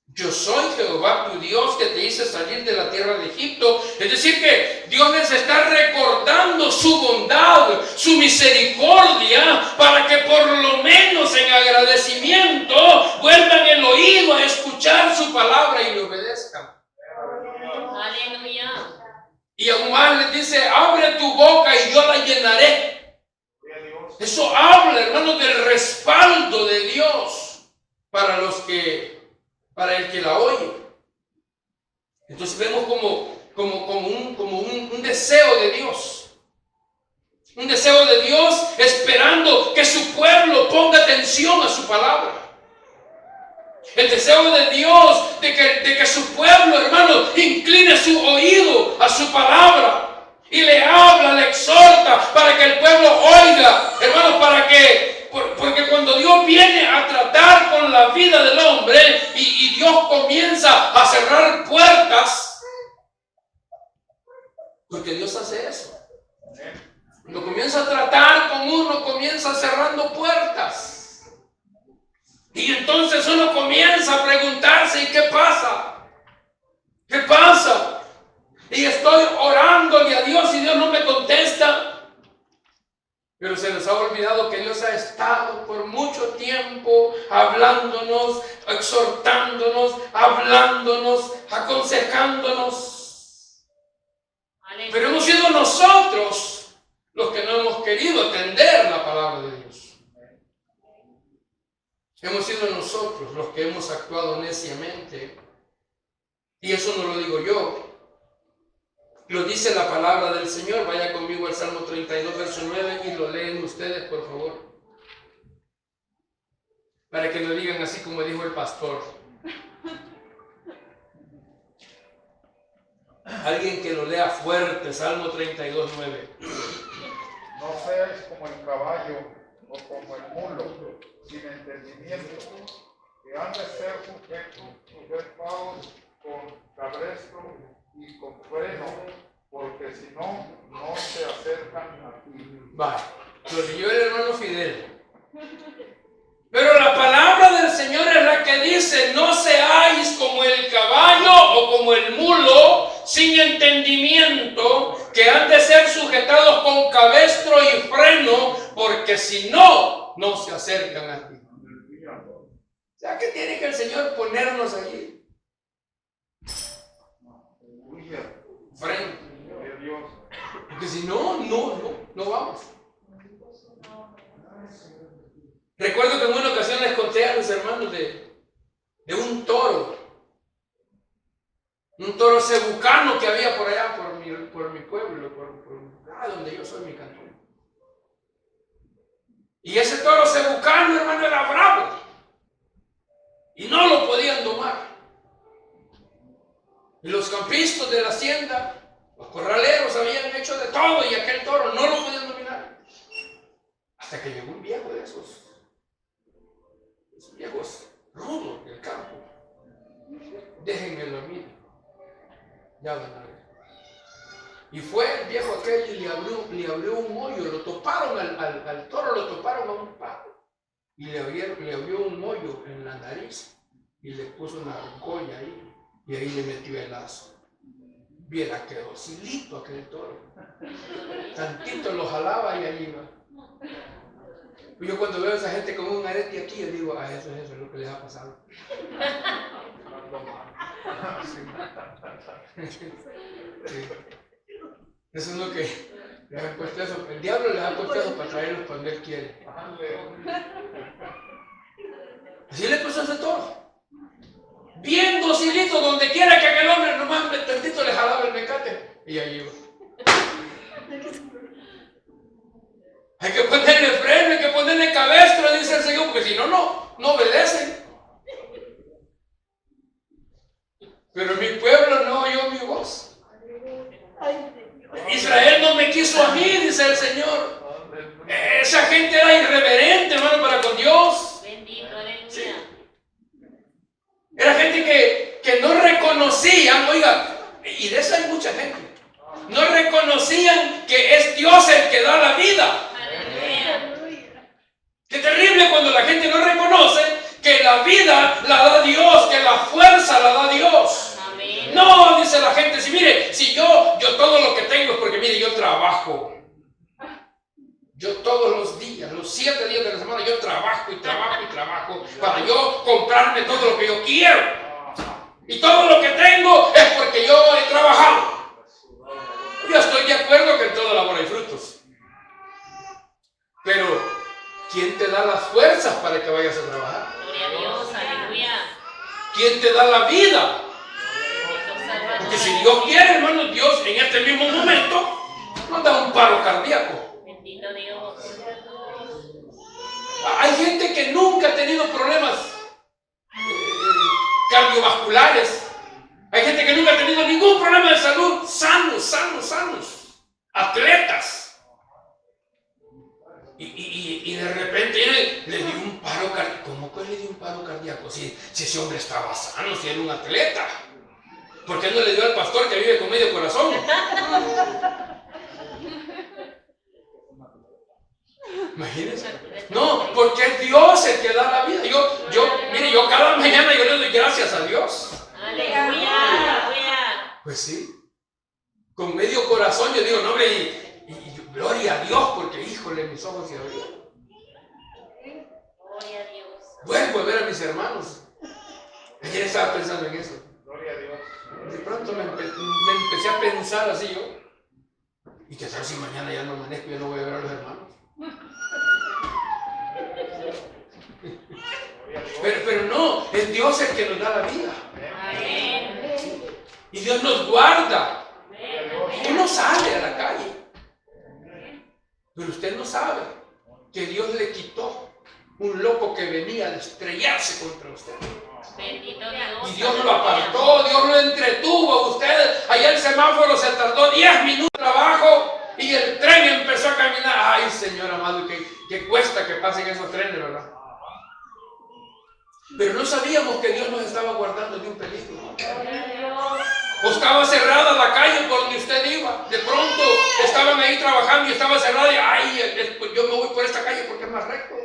Yo soy Jehová tu Dios que te hice salir de la tierra de Egipto. Es decir que Dios les está recordando su bondad, su misericordia, para que por lo menos en agradecimiento vuelvan el oído a escuchar su palabra y le obedezcan. Aleluya. Y aún más les dice, abre tu boca y yo la llenaré. Eso habla, hermanos, del respaldo de Dios para el que la oye. Entonces vemos como un deseo de Dios. Un deseo de Dios esperando que su pueblo ponga atención a su palabra. El deseo de Dios de que su pueblo, hermano, incline su oído a su palabra y le habla, le exhorta para que el pueblo oiga, hermano, porque cuando Dios viene a tratar con la vida del hombre y Dios comienza a cerrar puertas, porque Dios hace eso. Cuando comienza a tratar con uno, comienza cerrando puertas. Y entonces uno comienza a preguntarse, ¿y qué pasa? ¿Qué pasa? Y estoy orándole a Dios y Dios no me contesta. Pero se les ha olvidado que Dios ha estado por mucho tiempo hablándonos, exhortándonos, hablándonos, aconsejándonos. Pero hemos sido nosotros los que no hemos querido atender la palabra de Dios. Hemos sido nosotros los que hemos actuado neciamente. Y eso no lo digo yo. Lo dice la palabra del Señor. Vaya conmigo al Salmo 32, verso 9 y lo leen ustedes, por favor. Para que lo digan así como dijo el pastor. Alguien que lo lea fuerte, Salmo 32, 9. No seáis como el caballo o como el mulo, sin entendimiento, que han de ser sujetados con cabresto y con freno, porque si no, no se acercan a ti. Vale, lo leyó el hermano Fidel. Pero la palabra del Señor es la que dice, no seáis como el caballo o como el mulo, sin entendimiento, que han de ser sujetados con cabestro y freno, porque si no, no se acercan a ti. O sea, ¿qué tiene que el Señor ponernos allí? Freno. Porque si no, no vamos. Recuerdo que en una ocasión les conté a los hermanos de un toro cebucano que había por allá, por mi pueblo, donde yo soy, mi cantón. Y ese toro cebucano, hermano, era bravo y no lo podían domar. Y los campistas de la hacienda, los corraleros habían hecho de todo y aquel toro no lo podían dominar. Hasta que llegó un viejo de esos viejos rudos del campo. Déjenmelo a mí. Ya van a ver. Y fue el viejo aquel y le abrió un hoyo. Lo toparon al toro, lo toparon a un palo. Y le abrió un hoyo en la nariz. Y le puso una argolla ahí. Y ahí le metió el lazo. Viera que docilito aquel toro. Tantito lo jalaba y ahí iba. Yo cuando veo a esa gente con un arete aquí, yo digo, eso es lo que les ha pasado. Sí. Eso es lo que les ha puesto eso. El diablo les ha puesto eso para traerlos cuando él quiere. Así le puso a ese toro. Bien docilito, donde quiera que aquel hombre nomás tantito le jalaba el mecate. Y ahí iba. Hay que ponerle freno, hay que ponerle cabestro, dice el Señor, porque si no, no obedecen. Pero mi pueblo no oyó mi voz. Israel no me quiso a mí, dice el Señor. Esa gente era irreverente, hermano, para con Dios. Bendito, aleluya. Sí. Era gente que no reconocían, oiga, y de esa hay mucha gente. No reconocían que es Dios el que da la vida. Qué terrible cuando la gente no reconoce que la vida la da Dios, que la fuerza la da Dios. Amén. No, dice la gente, si yo todo lo que tengo es porque mire, yo trabajo. Yo todos los días, los 7 días de la semana, yo trabajo para yo comprarme todo lo que yo quiero. Y todo lo que tengo es porque yo he trabajado. Yo estoy de acuerdo que en toda labor hay frutos. Pero, ¿quién te da las fuerzas para que vayas a trabajar? Gloria a Dios, aleluya. ¿Quién te da la vida? Bendito Salvador. Porque si Dios quiere, hermano, Dios en este mismo momento nos da un paro cardíaco. Bendito Dios. Hay gente que nunca ha tenido problemas cardiovasculares. Hay gente que nunca ha tenido ningún problema de salud. Sanos. Atletas. Y de repente le dio un paro cardíaco. ¿Cómo que le dio un paro cardíaco? Si ese hombre estaba sano, si era un atleta. ¿Por qué no le dio al pastor que vive con medio corazón? Imagínense. No, porque es Dios el que da la vida. Mire, yo cada mañana yo le doy gracias a Dios. Aleluya. Pues sí. Con medio corazón yo digo, no, hombre, y gloria a Dios, porque híjole, mis ojos se abrían. Gloria a Dios. Vuelvo a ver a mis hermanos. Ayer estaba pensando en eso. Gloria a Dios. De pronto me empecé a pensar así yo. ¿Y qué tal si mañana ya no amanezco y ya no voy a ver a los hermanos? Pero no, es Dios el que nos da la vida. Amén. Y Dios nos guarda. Amén. Uno sale a la calle. Pero usted no sabe que Dios le quitó un loco que venía a estrellarse contra usted. Bendito Dios. Y Dios lo apartó, Dios lo entretuvo a usted. Allá el semáforo se tardó 10 minutos de trabajo y el tren empezó a caminar. Ay, Señor amado, que cuesta que pasen esos trenes, ¿verdad? Pero no sabíamos que Dios nos estaba guardando de un peligro. O estaba cerrada la calle por donde usted iba. De pronto estaban ahí trabajando y estaba cerrada y ay, yo me voy por esta calle porque es más recto.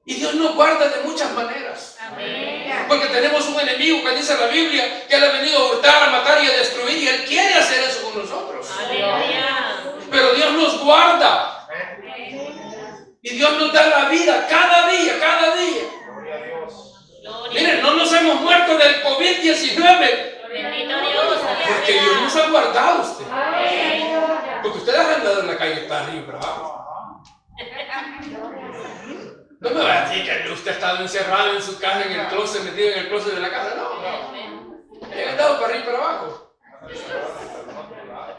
Y Dios nos guarda de muchas maneras. Amén. Porque tenemos un enemigo que dice la Biblia que Él ha venido a hurtar, a matar y a destruir. Y Él quiere hacer eso con nosotros. Aleluya. Pero Dios nos guarda. Y Dios nos da la vida cada día, cada día. Gloria a Dios. Gloria. Miren, no nos hemos muerto del COVID-19. Bendito Dios. Porque Dios nos ha guardado a usted. Amén. Porque ustedes han andado en la calle para arriba y para abajo. No me va a decir que usted ha estado encerrado en su casa, en el closet, metido en el closet de la casa. No. He andado para arriba y para abajo.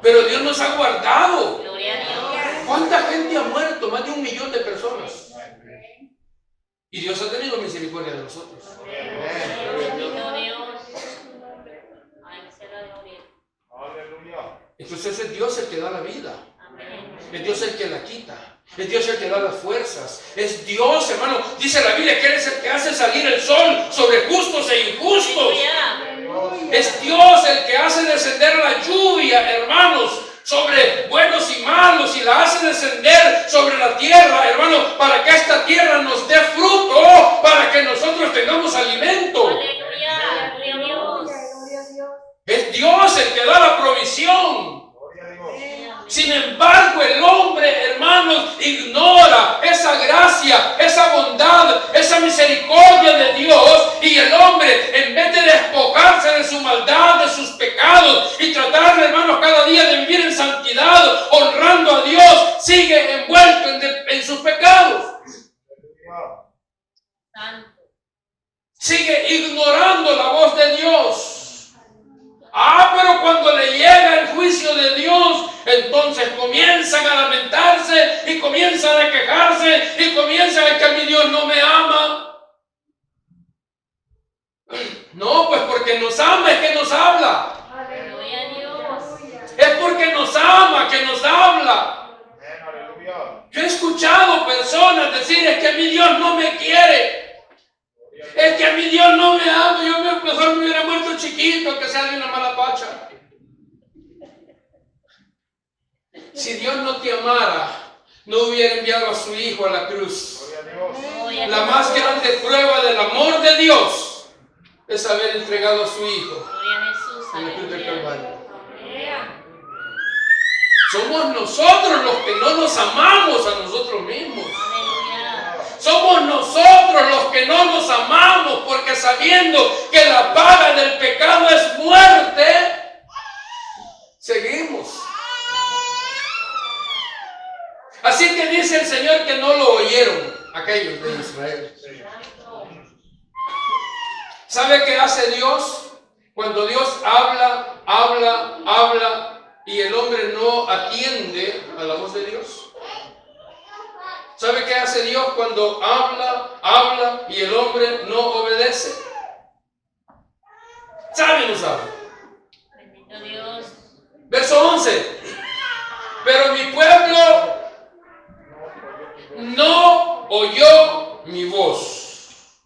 Pero Dios nos ha guardado. Gloria a Dios. ¿Cuánta gente ha muerto? Más de 1 millón de personas. Y Dios ha tenido misericordia de nosotros. Bendito Dios. Ay, sea la gloria. Aleluya. Entonces es Dios el que da la vida. Amén. Es Dios el que la quita. Es Dios el que da las fuerzas. Es Dios, hermano. Dice la Biblia que Él es el que hace salir el sol sobre justos e injustos. Aleluya. Es Dios el que hace descender la lluvia, hermanos, sobre buenos y malos, y la hace descender sobre la tierra, hermano, para que esta tierra nos dé fruto, para que nosotros tengamos alimento. Aleluya. Gloria a Dios. Es Dios el que da la provisión. Gloria a Dios. Sin embargo, el hombre, hermanos, ignora esa gracia, esa bondad, esa misericordia de Dios. Y el hombre, en vez de despojarse de su maldad, de sus pecados y tratar, hermanos, cada día de vivir en santidad, honrando a Dios, sigue envuelto en sus pecados. Aleluya. Santo. Sigue ignorando la voz de Dios. Pero cuando le llega el juicio de Dios, entonces comienzan a lamentarse y comienzan a quejarse y comienzan a que mi Dios no me ama. No, pues porque nos ama es que nos habla. Gloria a Dios. Es porque nos ama que nos habla. Amén. Aleluya. Yo he escuchado personas decir, es que mi Dios no me quiere. Es que a mi Dios no me ama, yo mejor me hubiera muerto chiquito que sea de una mala pacha. Si Dios no te amara, no hubiera enviado a su Hijo a la cruz. Gloria a Dios. Gloria a La Dios. más grande prueba del amor de Dios es haber entregado a su Hijo Gloria a Jesús. en la cruz del Aleluya. Calvario. Aleluya. Somos nosotros los que no nos amamos a nosotros mismos. Aleluya. Somos nosotros los que no nos amamos, porque sabiendo que la paga del pecado es muerte, seguimos. Así que dice el Señor que no lo oyeron aquellos de Israel. ¿Sabe qué hace Dios? Cuando Dios habla y el hombre no atiende a la voz de Dios. ¿Sabe qué hace Dios cuando habla y el hombre no obedece? ¿Sabe o no sabe? Bendito Dios. Verso 11. Pero mi pueblo no oyó mi voz,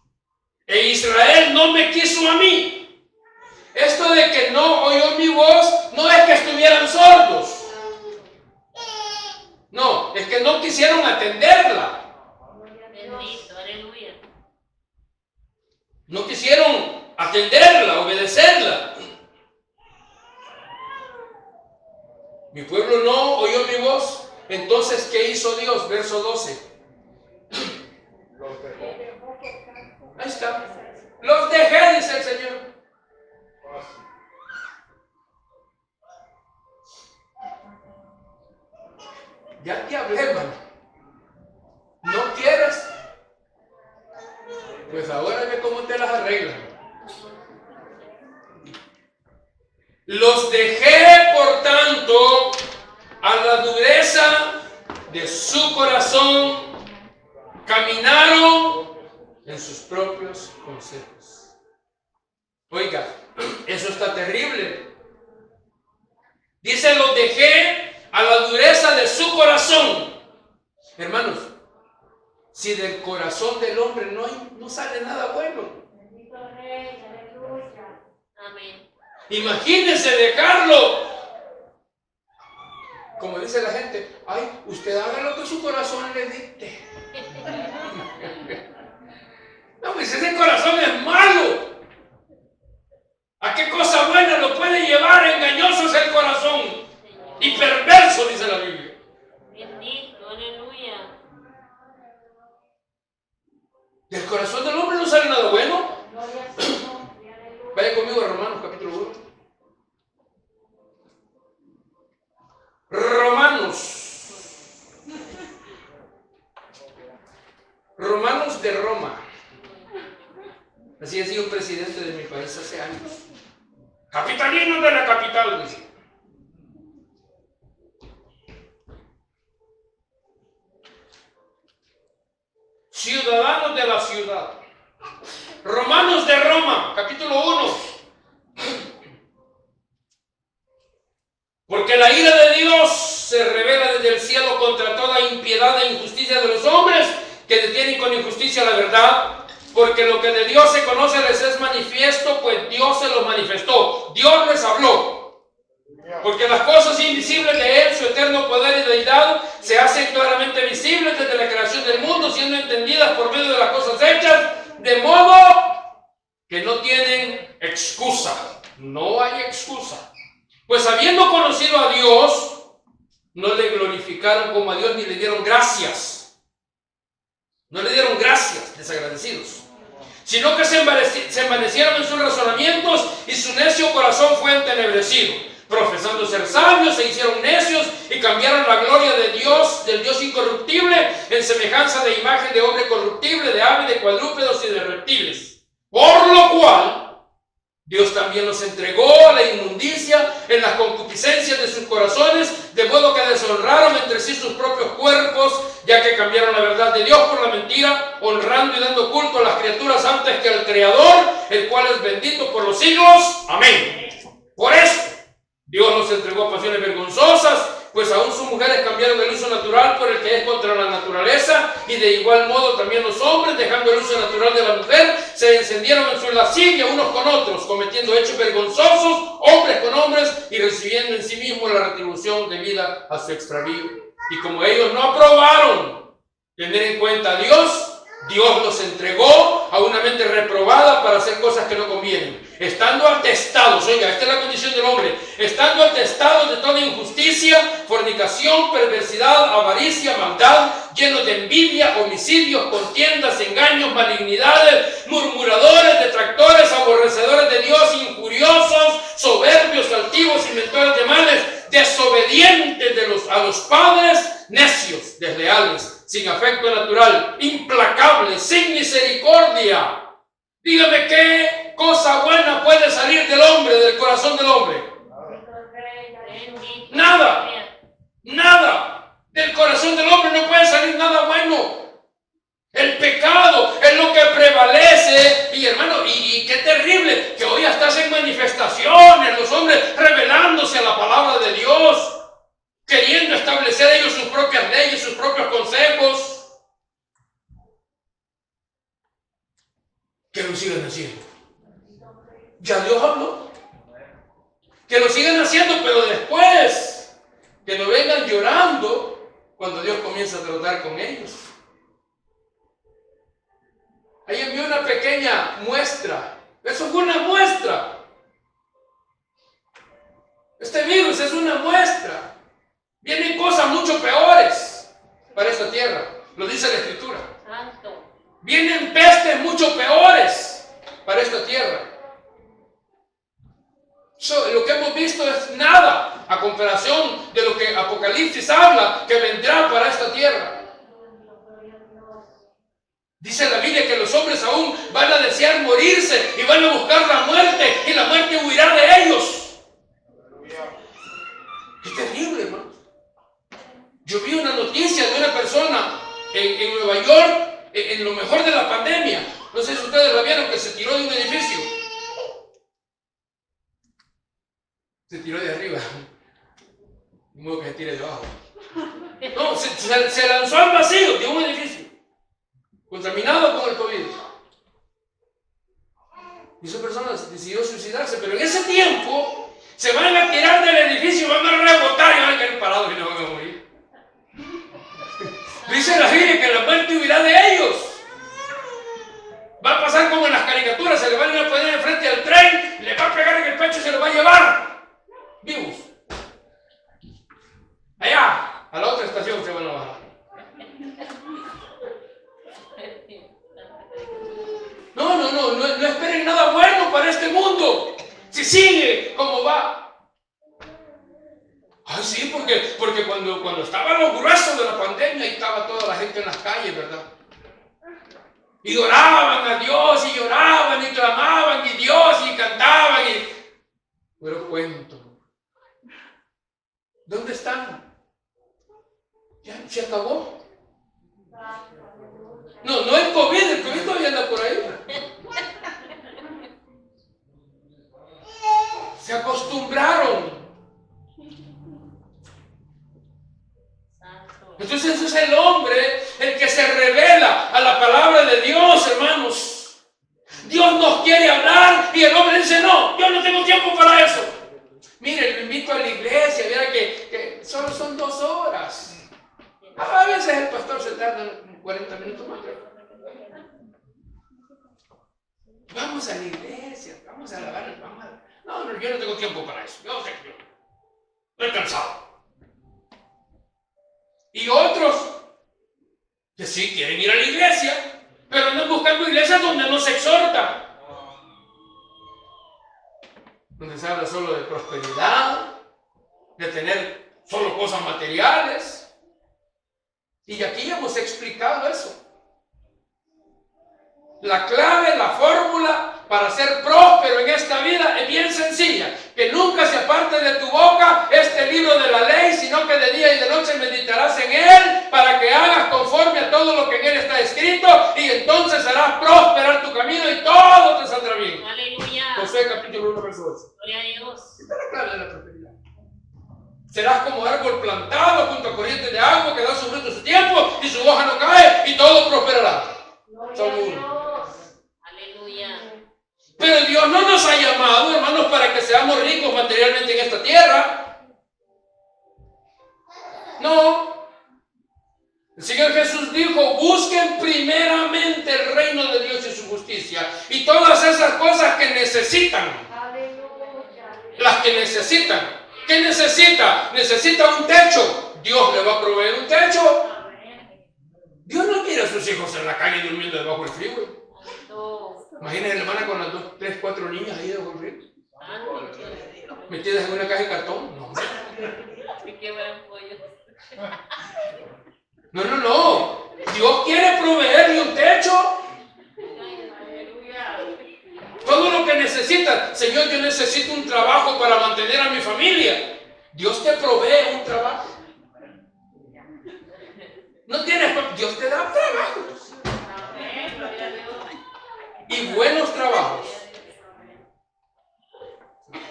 e Israel no me quiso a mí. Esto de que no oyó mi voz no es que estuvieran sordos. No, es que no quisieron atenderla. Bendito, aleluya. No quisieron atenderla, obedecerla. Mi pueblo no oyó mi voz. Entonces, ¿qué hizo Dios? Verso 12. Los dejó. Ahí está. Los dejé, dice el Señor. Fácil. Ya te hablé, hermano. ¿No quieres? Pues ahora ve cómo te las arreglan. Los dejé, por tanto, a la dureza de su corazón. Caminaron en sus propios consejos. Oiga, eso está terrible. Dice, los dejé a la dureza de su corazón. Hermanos, si del corazón del hombre no sale nada bueno. Bendito Rey, aleluya. Amén. Imagínense dejarlo. Como dice la gente, ay, usted haga lo que su corazón le dicte. No, pues ese corazón es malo. ¿A qué cosa buena lo puede llevar? Engañoso es el corazón y perverso, dice la Biblia. Bendito, aleluya. Del corazón del hombre no sale nada bueno. Gloria a su nombre, aleluya. Vaya conmigo a Romanos capítulo 1. Romanos de Roma. Así decía un presidente de mi país hace años. Capitalinos de la capital, dice. Ciudadanos de la ciudad. Romanos de Roma, capítulo 1. Porque la ira de Dios se revela desde el cielo contra toda impiedad e injusticia de los hombres que detienen con injusticia la verdad. Porque lo que de Dios se conoce les es manifiesto, pues Dios se lo manifestó. Dios les habló. Porque las cosas invisibles de Él, su eterno poder y deidad, se hacen claramente visibles desde la creación del mundo, siendo entendidas por medio de las cosas hechas, de modo que no tienen excusa. No hay excusa. Pues habiendo conocido a Dios, no le glorificaron como a Dios ni le dieron gracias. No le dieron gracias, desagradecidos. Sino que se envanecieron en sus razonamientos y su necio corazón fue entenebrecido. Profesando ser sabios, se hicieron necios y cambiaron la gloria de Dios, del Dios incorruptible, en semejanza de imagen de hombre corruptible, de ave, de cuadrúpedos y de reptiles. Por lo cual Dios también los entregó a la inmundicia en las concupiscencias de sus corazones, de modo que deshonraron entre sí sus propios cuerpos, ya que cambiaron la verdad de Dios por la mentira, honrando y dando culto a las criaturas antes que al Creador, el cual es bendito por los siglos. Amén. Por eso Dios los entregó a pasiones vergonzosas, pues aún sus mujeres cambiaron el uso natural por el que es contra la naturaleza, y de igual modo también los hombres, dejando el uso natural de la mujer, se encendieron en su lascivia unos con otros, cometiendo hechos vergonzosos, hombres con hombres, y recibiendo en sí mismos la retribución debida a su extravío. Y como ellos no aprobaron tener en cuenta a Dios, Dios los entregó a una mente reprobada para hacer cosas que no convienen, estando atestados, oiga, esta es la condición del hombre, estando atestados de toda injusticia, fornicación, perversidad, avaricia, maldad, llenos de envidia, homicidios, contiendas, engaños, malignidades, murmuradores, detractores, aborrecedores de Dios, injuriosos, soberbios, altivos, inventores de males, desobedientes a los padres, necios, desleales, sin afecto natural, implacables, sin misericordia. Dígame qué cosa buena puede salir del hombre, del corazón del hombre. Bendito. Nada. Aleluya. Nada. Del corazón del hombre no puede salir nada bueno. El pecado es lo que prevalece. Y hermano, y qué terrible que hoy hasta hacen manifestaciones los hombres rebelándose a la palabra de Dios, queriendo establecer ellos sus propias leyes, sus propios consejos. Que lo sigan haciendo. Ya Dios habló. Que lo sigan haciendo, pero después que no vengan llorando cuando Dios comienza a tratar con ellos. Ahí envió una pequeña muestra. Eso fue una muestra. Este virus es una muestra. Vienen cosas mucho peores para esta tierra. Lo dice la Escritura. Santo. Vienen pestes mucho peores para esta tierra. Lo que hemos visto es nada a comparación de lo que Apocalipsis habla que vendrá para esta tierra. Dice la Biblia que los hombres aún van a desear morirse y van a buscar la muerte y la muerte huirá de ellos. Qué terrible, hermano. Yo vi una noticia de una persona en Nueva York en lo mejor de la pandemia. No sé si ustedes la vieron, que se tiró de un edificio. Se tiró de arriba. Ni modo que se tire de abajo. No, se lanzó al vacío de un edificio, contaminado con el COVID. Y esa persona decidió suicidarse, pero en ese tiempo se van a tirar del edificio, van a rebotar y van a caer parados y no van a morir. Dice la Biblia que la muerte huirá de ellos. Va a pasar como en las caricaturas, se le van a poner enfrente al tren, le va a pegar en el pecho y se lo va a llevar vivos. Allá, a la otra estación se van a bajar. No esperen nada bueno para este mundo. Si sigue como va. Ay, sí, porque cuando estaba lo grueso de la pandemia, ahí estaba toda la gente en las calles, ¿verdad? Y oraban a Dios, y lloraban, y clamaban, y Dios, y cantaban, y... Pero cuento. ¿Dónde están? Ya se acabó. No el COVID todavía anda por ahí. Se acostumbraron. Entonces ese es el hombre, el que se revela a la palabra de Dios, hermanos. Dios nos quiere hablar y el hombre dice, no, yo no tengo tiempo para eso. Mire, lo invito a la iglesia, verá que solo son 2 horas. A veces el pastor se tarda 40 minutos más. Vamos a la iglesia, vamos a alabar, No, yo no tengo tiempo para eso. Yo estoy cansado. Y otros que sí quieren ir a la iglesia, pero andan buscando iglesias donde no se exhorta, donde se habla solo de prosperidad, de tener solo cosas materiales. Y aquí ya hemos explicado eso. La clave, la fórmula para ser próspero en esta vida es bien sencilla. Que nunca se aparte de tu boca este libro de la ley, sino que de día y de noche meditarás en él para que hagas conforme a todo lo que en él está escrito y entonces harás prosperar tu camino y todo te saldrá bien. Aleluya. Josué capítulo 1, verso 8. Gloria a Dios. Esta es la clave de la prosperidad. Serás como árbol plantado junto a corrientes de agua que da su fruto a su tiempo y su hoja no cae y todo prosperará. Salmo 1. Pero Dios no nos ha llamado, hermanos, para que seamos ricos materialmente en esta tierra. No. El Señor Jesús dijo, busquen primeramente el reino de Dios y su justicia. Y todas esas cosas que necesitan. Las que necesitan. ¿Qué necesita? Necesita un techo. Dios le va a proveer un techo. Dios no quiere a sus hijos en la calle durmiendo debajo del frío. Imagínense, hermana, con las 2, 3, 4 niñas ahí debajo del frío, metidas en una caja de cartón. No. Se quebran pollos. No. Dios quiere proveerle un techo. Aleluya. Todo lo que necesitas. Señor, yo necesito un trabajo para mantener a mi familia. Dios te provee un trabajo. No tienes, Dios te da trabajos. Amén. Gloria a Dios. Y buenos trabajos.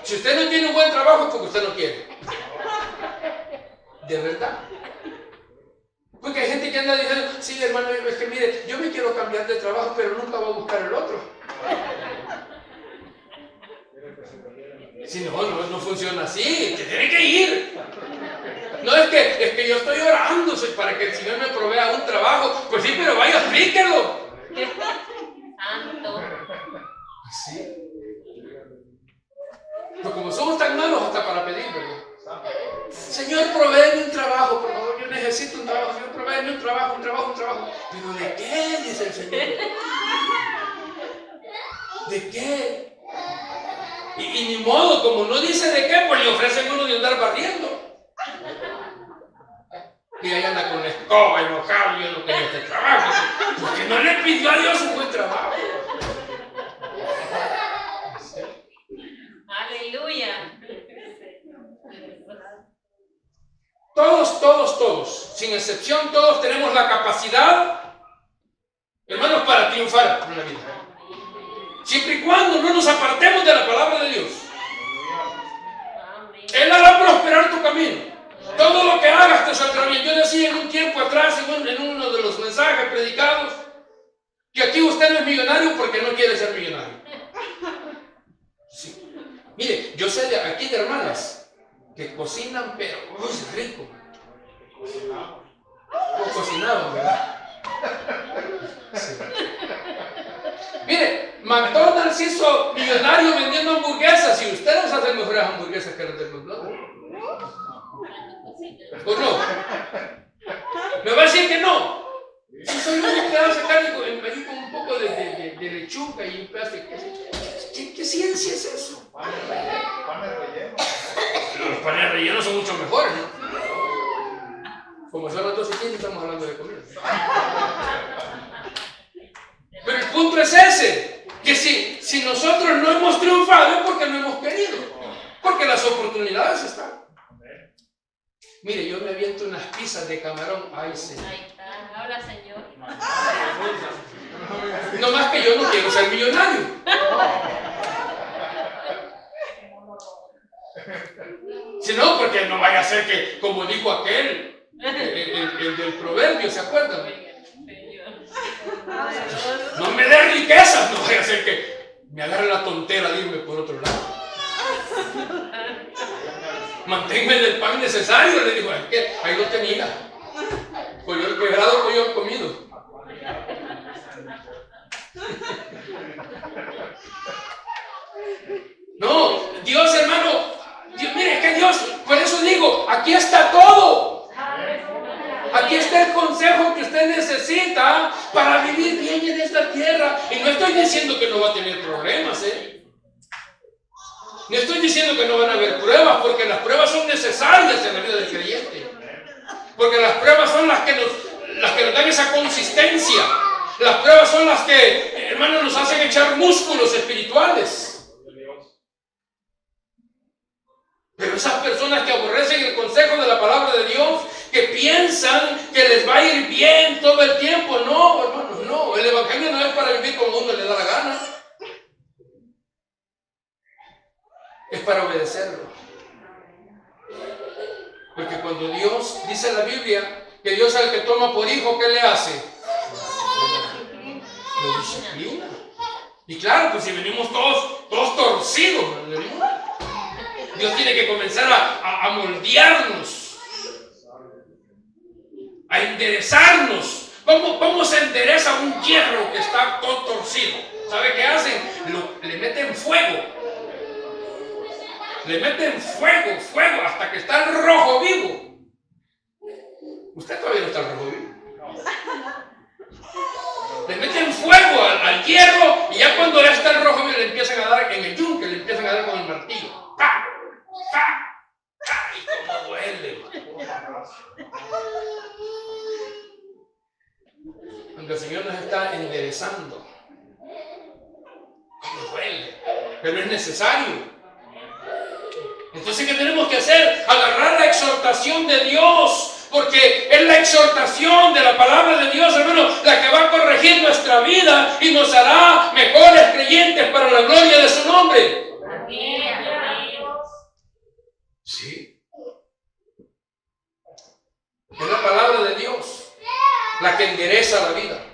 Si usted no tiene un buen trabajo es porque usted no quiere. De verdad. Porque hay gente que anda diciendo, sí, hermano, es que mire, yo me quiero cambiar de trabajo, pero nunca voy a buscar el otro. Si no funciona así, te tiene que ir. No es que yo estoy orando para que el Señor me provea un trabajo. Pues sí, pero vaya, aplíquelo. Santo. Sí. Pero como somos tan malos hasta para pedir, ¿verdad? Señor, provéeme un trabajo, por favor, yo necesito un trabajo. Señor, provéeme un trabajo. ¿Pero de qué? Dice el Señor. ¿De qué? Y ni modo, como no dice de qué, pues le ofrecen uno de andar barriendo. Y ahí anda con la escoba enojado, yo no quiero este trabajo. Porque no le pidió a Dios un buen trabajo. Aleluya. Todos, sin excepción, todos tenemos la capacidad, hermanos, para triunfar en la vida. Siempre y cuando no nos apartemos de la palabra de Dios. Amén. Él hará prosperar tu camino. Todo lo que hagas te saldrá bien. Yo decía en un tiempo atrás, en uno de los mensajes predicados, que aquí usted no es millonario porque no quiere ser millonario. Sí. Mire, yo sé de aquí de hermanas que cocinan, pero es rico. Cocinaban, ¿verdad? Sí. Mire, McDonald's hizo millonario vendiendo hamburguesas y ustedes hacen mejores hamburguesas que las de McDonald's. ¿O no? ¿Me va a decir que no? Si soy un pedazo de carne allí con un poco de lechuga y un pedazo de queso. ¿Qué ciencia es eso? Panes rellenos. Los panes rellenos son mucho mejores, ¿no? Como son las 12:15 estamos hablando de comida. Pero el punto es ese, que si nosotros no hemos triunfado es porque no hemos querido, porque las oportunidades están. Mire, yo me aviento unas pizzas de camarón, ay Señor. Ahí está. Habla, Señor. No más que yo no quiero ser millonario. Si no, porque no vaya a ser que, como dijo aquel, el del proverbio, ¿se acuerdan? No me dé riquezas, no vaya a ser que me agarre la tontera de irme por otro lado. Manténme del pan necesario, le dijo, es que ahí lo tenía. Pollo el quebrado, pollo el comido. No, Dios, hermano, Dios, mire, es que Dios, por eso digo, aquí está todo. Aquí está el consejo que usted necesita para vivir bien en esta tierra. Y no estoy diciendo que no va a tener problemas, No estoy diciendo que no van a haber pruebas, porque las pruebas son necesarias en la vida del creyente. Porque las pruebas son las que nos dan esa consistencia. Las pruebas son las que, hermanos, nos hacen echar músculos espirituales. Pero esas personas que aborrecen el consejo de la palabra de Dios, que piensan que les va a ir bien todo el tiempo, no, hermanos, no. El evangelio no es para vivir como uno le da la gana. Es para obedecerlo. Porque cuando Dios, dice en la Biblia, que Dios al que toma por hijo, ¿qué le hace? Lo disciplina. Y claro, pues si venimos todos torcidos, ¿no? Dios tiene que comenzar a moldearnos, a enderezarnos. ¿Cómo se endereza un hierro que está todo torcido? ¿Sabe qué hacen? Le meten fuego. Le meten fuego, hasta que está el rojo vivo. Usted todavía no está el rojo vivo. Le meten fuego al hierro y ya cuando ya está el rojo vivo le empiezan a dar en el yunque, le empiezan a dar con el martillo. ¡Pa! ¡Pa! ¡Pa! Y como porque el Señor nos está enderezando. Como duele, pero es necesario. Entonces, ¿qué tenemos que hacer? Agarrar la exhortación de Dios, porque es la exhortación de la palabra de Dios, hermano, la que va a corregir nuestra vida y nos hará mejores creyentes para la gloria de su nombre. Amén. Amén. Sí. Es la palabra de Dios la que endereza la vida.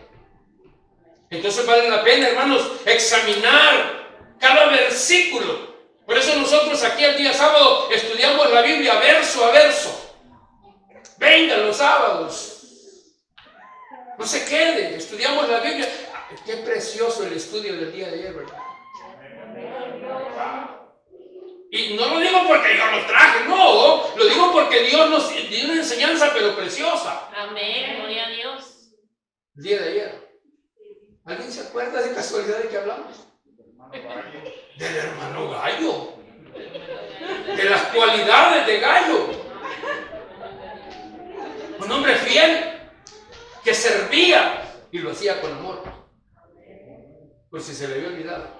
Entonces vale la pena, hermanos, examinar cada versículo. Por eso nosotros aquí el día sábado estudiamos la Biblia verso a verso. Vengan los sábados. No se quede, estudiamos la Biblia. Qué precioso el estudio del día de ayer, ¿verdad? Y no lo digo porque yo lo traje, no. Lo digo porque Dios nos dio una enseñanza, pero preciosa. Amén. Gloria a Dios. El día de ayer. ¿Alguien se acuerda de casualidad de que hablamos? Del hermano Gallo. De las cualidades de Gallo. Un hombre fiel que servía y lo hacía con amor. Por si se le había olvidado.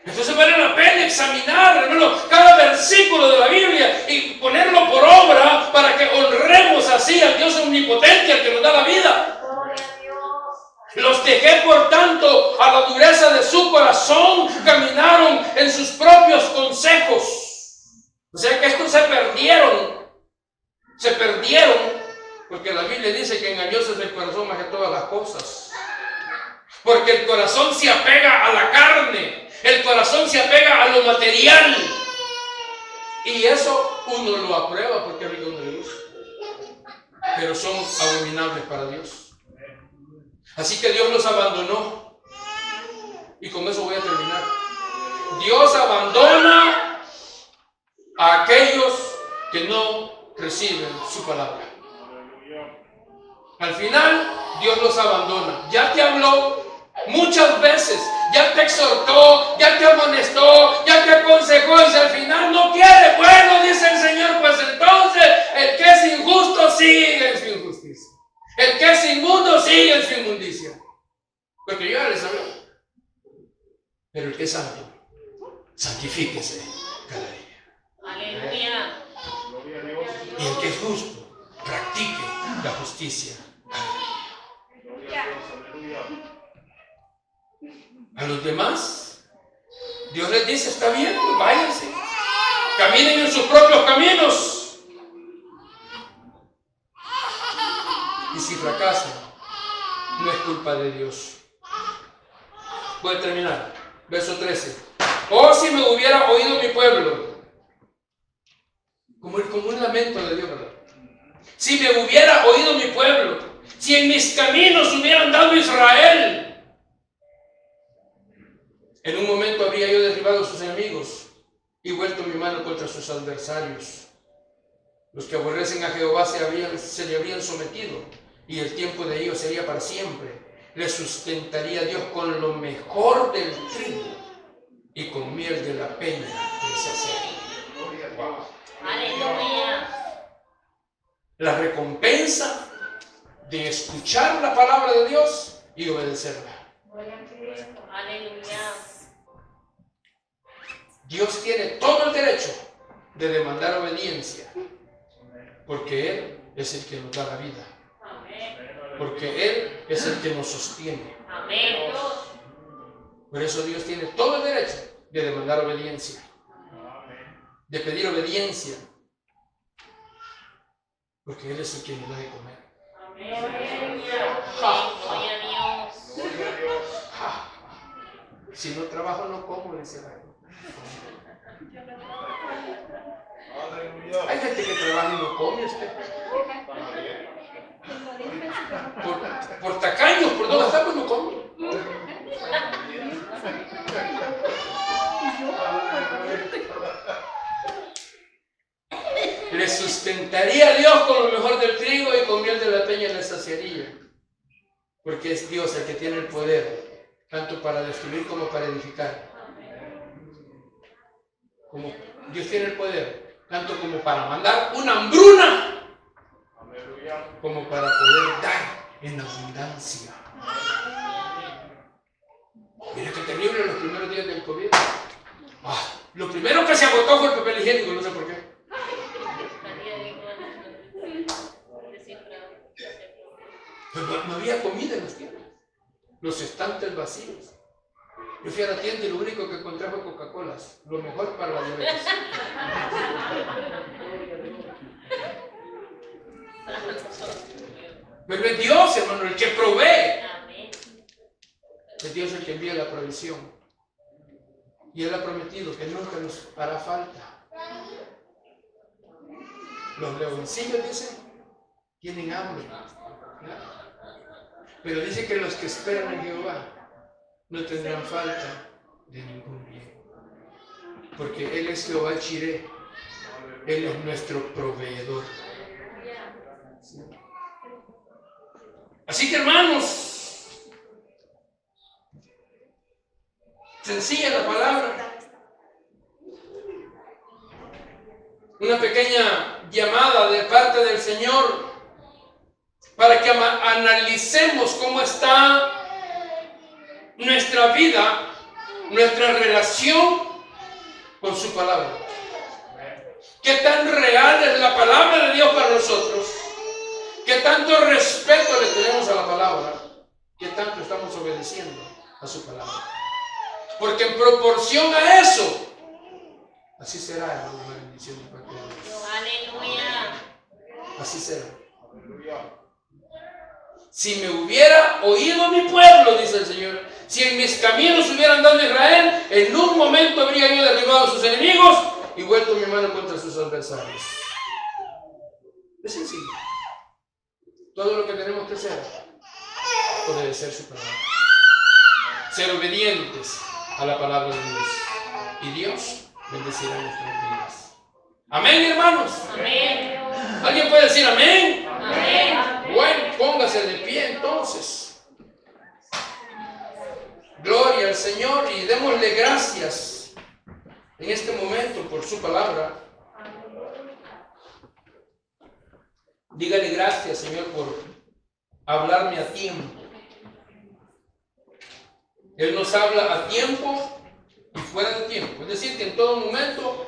Entonces vale la pena examinar, hermano, cada versículo de la Biblia y ponerlo por obra para que honremos así al Dios omnipotente, al que nos da la vida. Los dejé, por tanto, a la dureza de su corazón, caminaron en sus propios consejos. O sea que estos se perdieron, porque la Biblia dice que engañoso es el corazón más que todas las cosas. Porque el corazón se apega a la carne, el corazón se apega a lo material. Y eso uno lo aprueba porque a mí no le gusta. Pero son abominables para Dios. Así que Dios los abandonó. Y con eso voy a terminar. Dios abandona a aquellos que no reciben su palabra. Al final, Dios los abandona. Ya te habló muchas veces, ya te exhortó, ya te amonestó, ya te aconsejó y si al final no quiere, bueno, dice el Señor, pues entonces el que es injusto sigue en su injusticia. El que es inmundo sigue en su inmundicia. Porque yo ya les hablé. Pero el que es santo, santifíquese cada día. Aleluya. Y el que es justo, practique la justicia. A los demás, Dios les dice, está bien, pues váyanse. Caminen en sus propios caminos. Y si fracasan, no es culpa de Dios. Voy a terminar. Verso 13. Oh, si me hubiera oído mi pueblo. Como un lamento de Dios, ¿verdad? Si me hubiera oído mi pueblo. Si en mis caminos hubiera andado Israel. En un momento habría yo derribado a sus enemigos y vuelto mi mano contra sus adversarios. Los que aborrecen a Jehová se le habrían sometido y el tiempo de ellos sería para siempre. Les sustentaría Dios con lo mejor del trigo y con miel de la peña les saciaría. Aleluya. La recompensa de escuchar la palabra de Dios y obedecerla. Aleluya. Dios tiene todo el derecho de demandar obediencia, porque Él es el que nos da la vida, porque Él es el que nos sostiene. Amén. Por eso Dios tiene todo el derecho de demandar obediencia, de pedir obediencia, porque Él es el que nos da de comer. Gloria a Dios. Si no trabajo no como, dice la gente. Hay gente que trabaja y no come, por tacaños, por no gastar, pues no come. Le sustentaría a Dios con lo mejor del trigo y con miel de la peña le saciaría. Porque es Dios el que tiene el poder, tanto para destruir como para edificar. Como Dios tiene el poder, tanto como para mandar una hambruna, como para poder dar en abundancia. Mira qué terrible los primeros días del COVID. Lo primero que se agotó fue el papel higiénico, no sé por qué. Pues no había comida en las tiendas. Los estantes vacíos. Yo fui a la tienda y lo único que encontré fue Coca-Colas. Lo mejor para la diabetes. Pero es Dios, hermano, el que provee. Es Dios el que envía la provisión. Y Él ha prometido que nunca nos hará falta. Los leoncillos, dicen, tienen hambre. Pero dice que los que esperan en Jehová no tendrán falta de ningún bien. Porque Él es Jehová Jireh. Él es nuestro proveedor. Así que, hermanos, sencilla la palabra. Una pequeña llamada de parte del Señor para que analicemos cómo está nuestra vida, nuestra relación con su palabra. ¿Qué tan real es la palabra de Dios para nosotros? ¿Qué tanto respeto le tenemos a la palabra? ¿Qué tanto estamos obedeciendo a su palabra? Porque en proporción a eso, así será, hermano, la bendición de parte de Dios. Aleluya. Así será. Si me hubiera oído mi pueblo, dice el Señor, si en mis caminos hubiera andado Israel, en un momento habría yo derribado a sus enemigos y vuelto mi mano contra sus adversarios. Es sencillo. Todo lo que tenemos que hacer, obedecer su palabra. Ser obedientes a la palabra de Dios. Y Dios bendecirá nuestras vidas. Amén, hermanos. Amén. ¿Alguien puede decir amén? Amén. Bueno, póngase de pie entonces. Gloria al Señor y démosle gracias en este momento por su palabra. Dígale gracias, Señor, por hablarme a tiempo. Él nos habla a tiempo y fuera de tiempo. Es decir, que en todo momento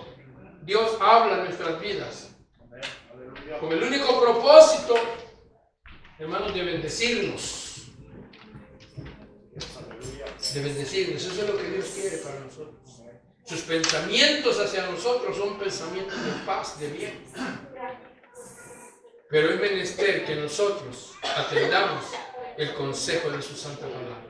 Dios habla en nuestras vidas. Con el único propósito, hermanos, de bendecirnos. De bendecirnos. Eso es lo que Dios quiere para nosotros. Sus pensamientos hacia nosotros son pensamientos de paz, de bien. Pero es menester que nosotros atendamos el consejo de su santa palabra.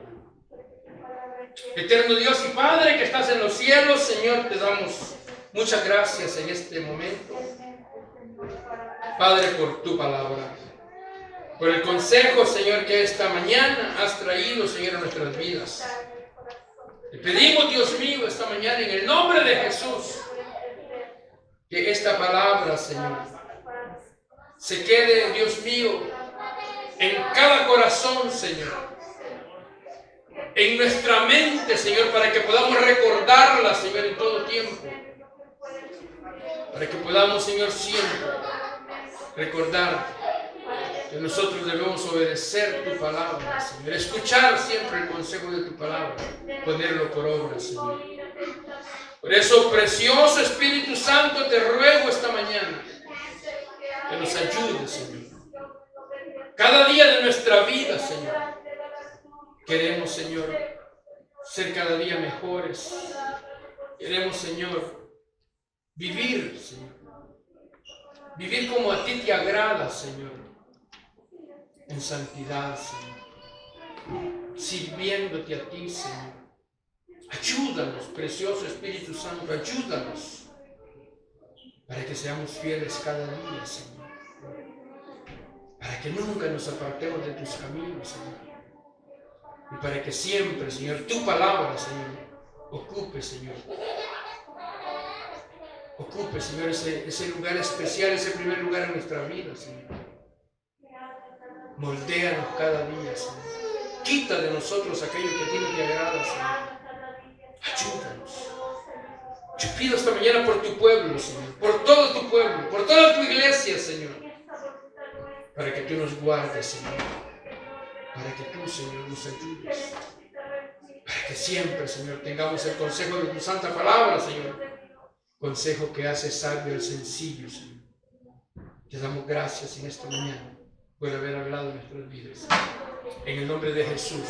Eterno Dios y Padre que estás en los cielos, Señor, te damos muchas gracias en este momento. Padre, por tu palabra. Por el consejo, Señor, que esta mañana has traído, Señor, a nuestras vidas. Te pedimos, Dios mío, esta mañana, en el nombre de Jesús, que esta palabra, Señor, se quede, Dios mío, en cada corazón, Señor. En nuestra mente, Señor, para que podamos recordarla, Señor, en todo tiempo. Para que podamos, Señor, siempre recordar que nosotros debemos obedecer tu palabra, Señor. Escuchar siempre el consejo de tu palabra. Ponerlo por obra, Señor. Por eso, precioso Espíritu Santo, te ruego esta mañana que nos ayude, Señor. Cada día de nuestra vida, Señor. Queremos, Señor, ser cada día mejores. Queremos, Señor, vivir, Señor. Vivir como a ti te agrada, Señor. En santidad, Señor. Sirviéndote a ti, Señor. Ayúdanos, precioso Espíritu Santo, ayúdanos. Para que seamos fieles cada día, Señor. Para que nunca nos apartemos de tus caminos, Señor. Y para que siempre, Señor, tu palabra, Señor, ocupe, Señor. Ocupe, Señor, ese lugar especial, ese primer lugar en nuestra vida, Señor. Moldéanos cada día, Señor. Quita de nosotros aquello que a ti no te agrada, Señor. Ayúdanos. Yo pido esta mañana por tu pueblo, Señor. Por todo tu pueblo, por toda tu iglesia, Señor. Para que tú nos guardes, Señor. para que tú, Señor, nos ayudes. Para que siempre, Señor, tengamos el consejo de tu santa palabra, Señor. Consejo que hace sabio al sencillo, Señor. Te damos gracias en esta mañana por haber hablado en nuestras vidas. En el nombre de Jesús.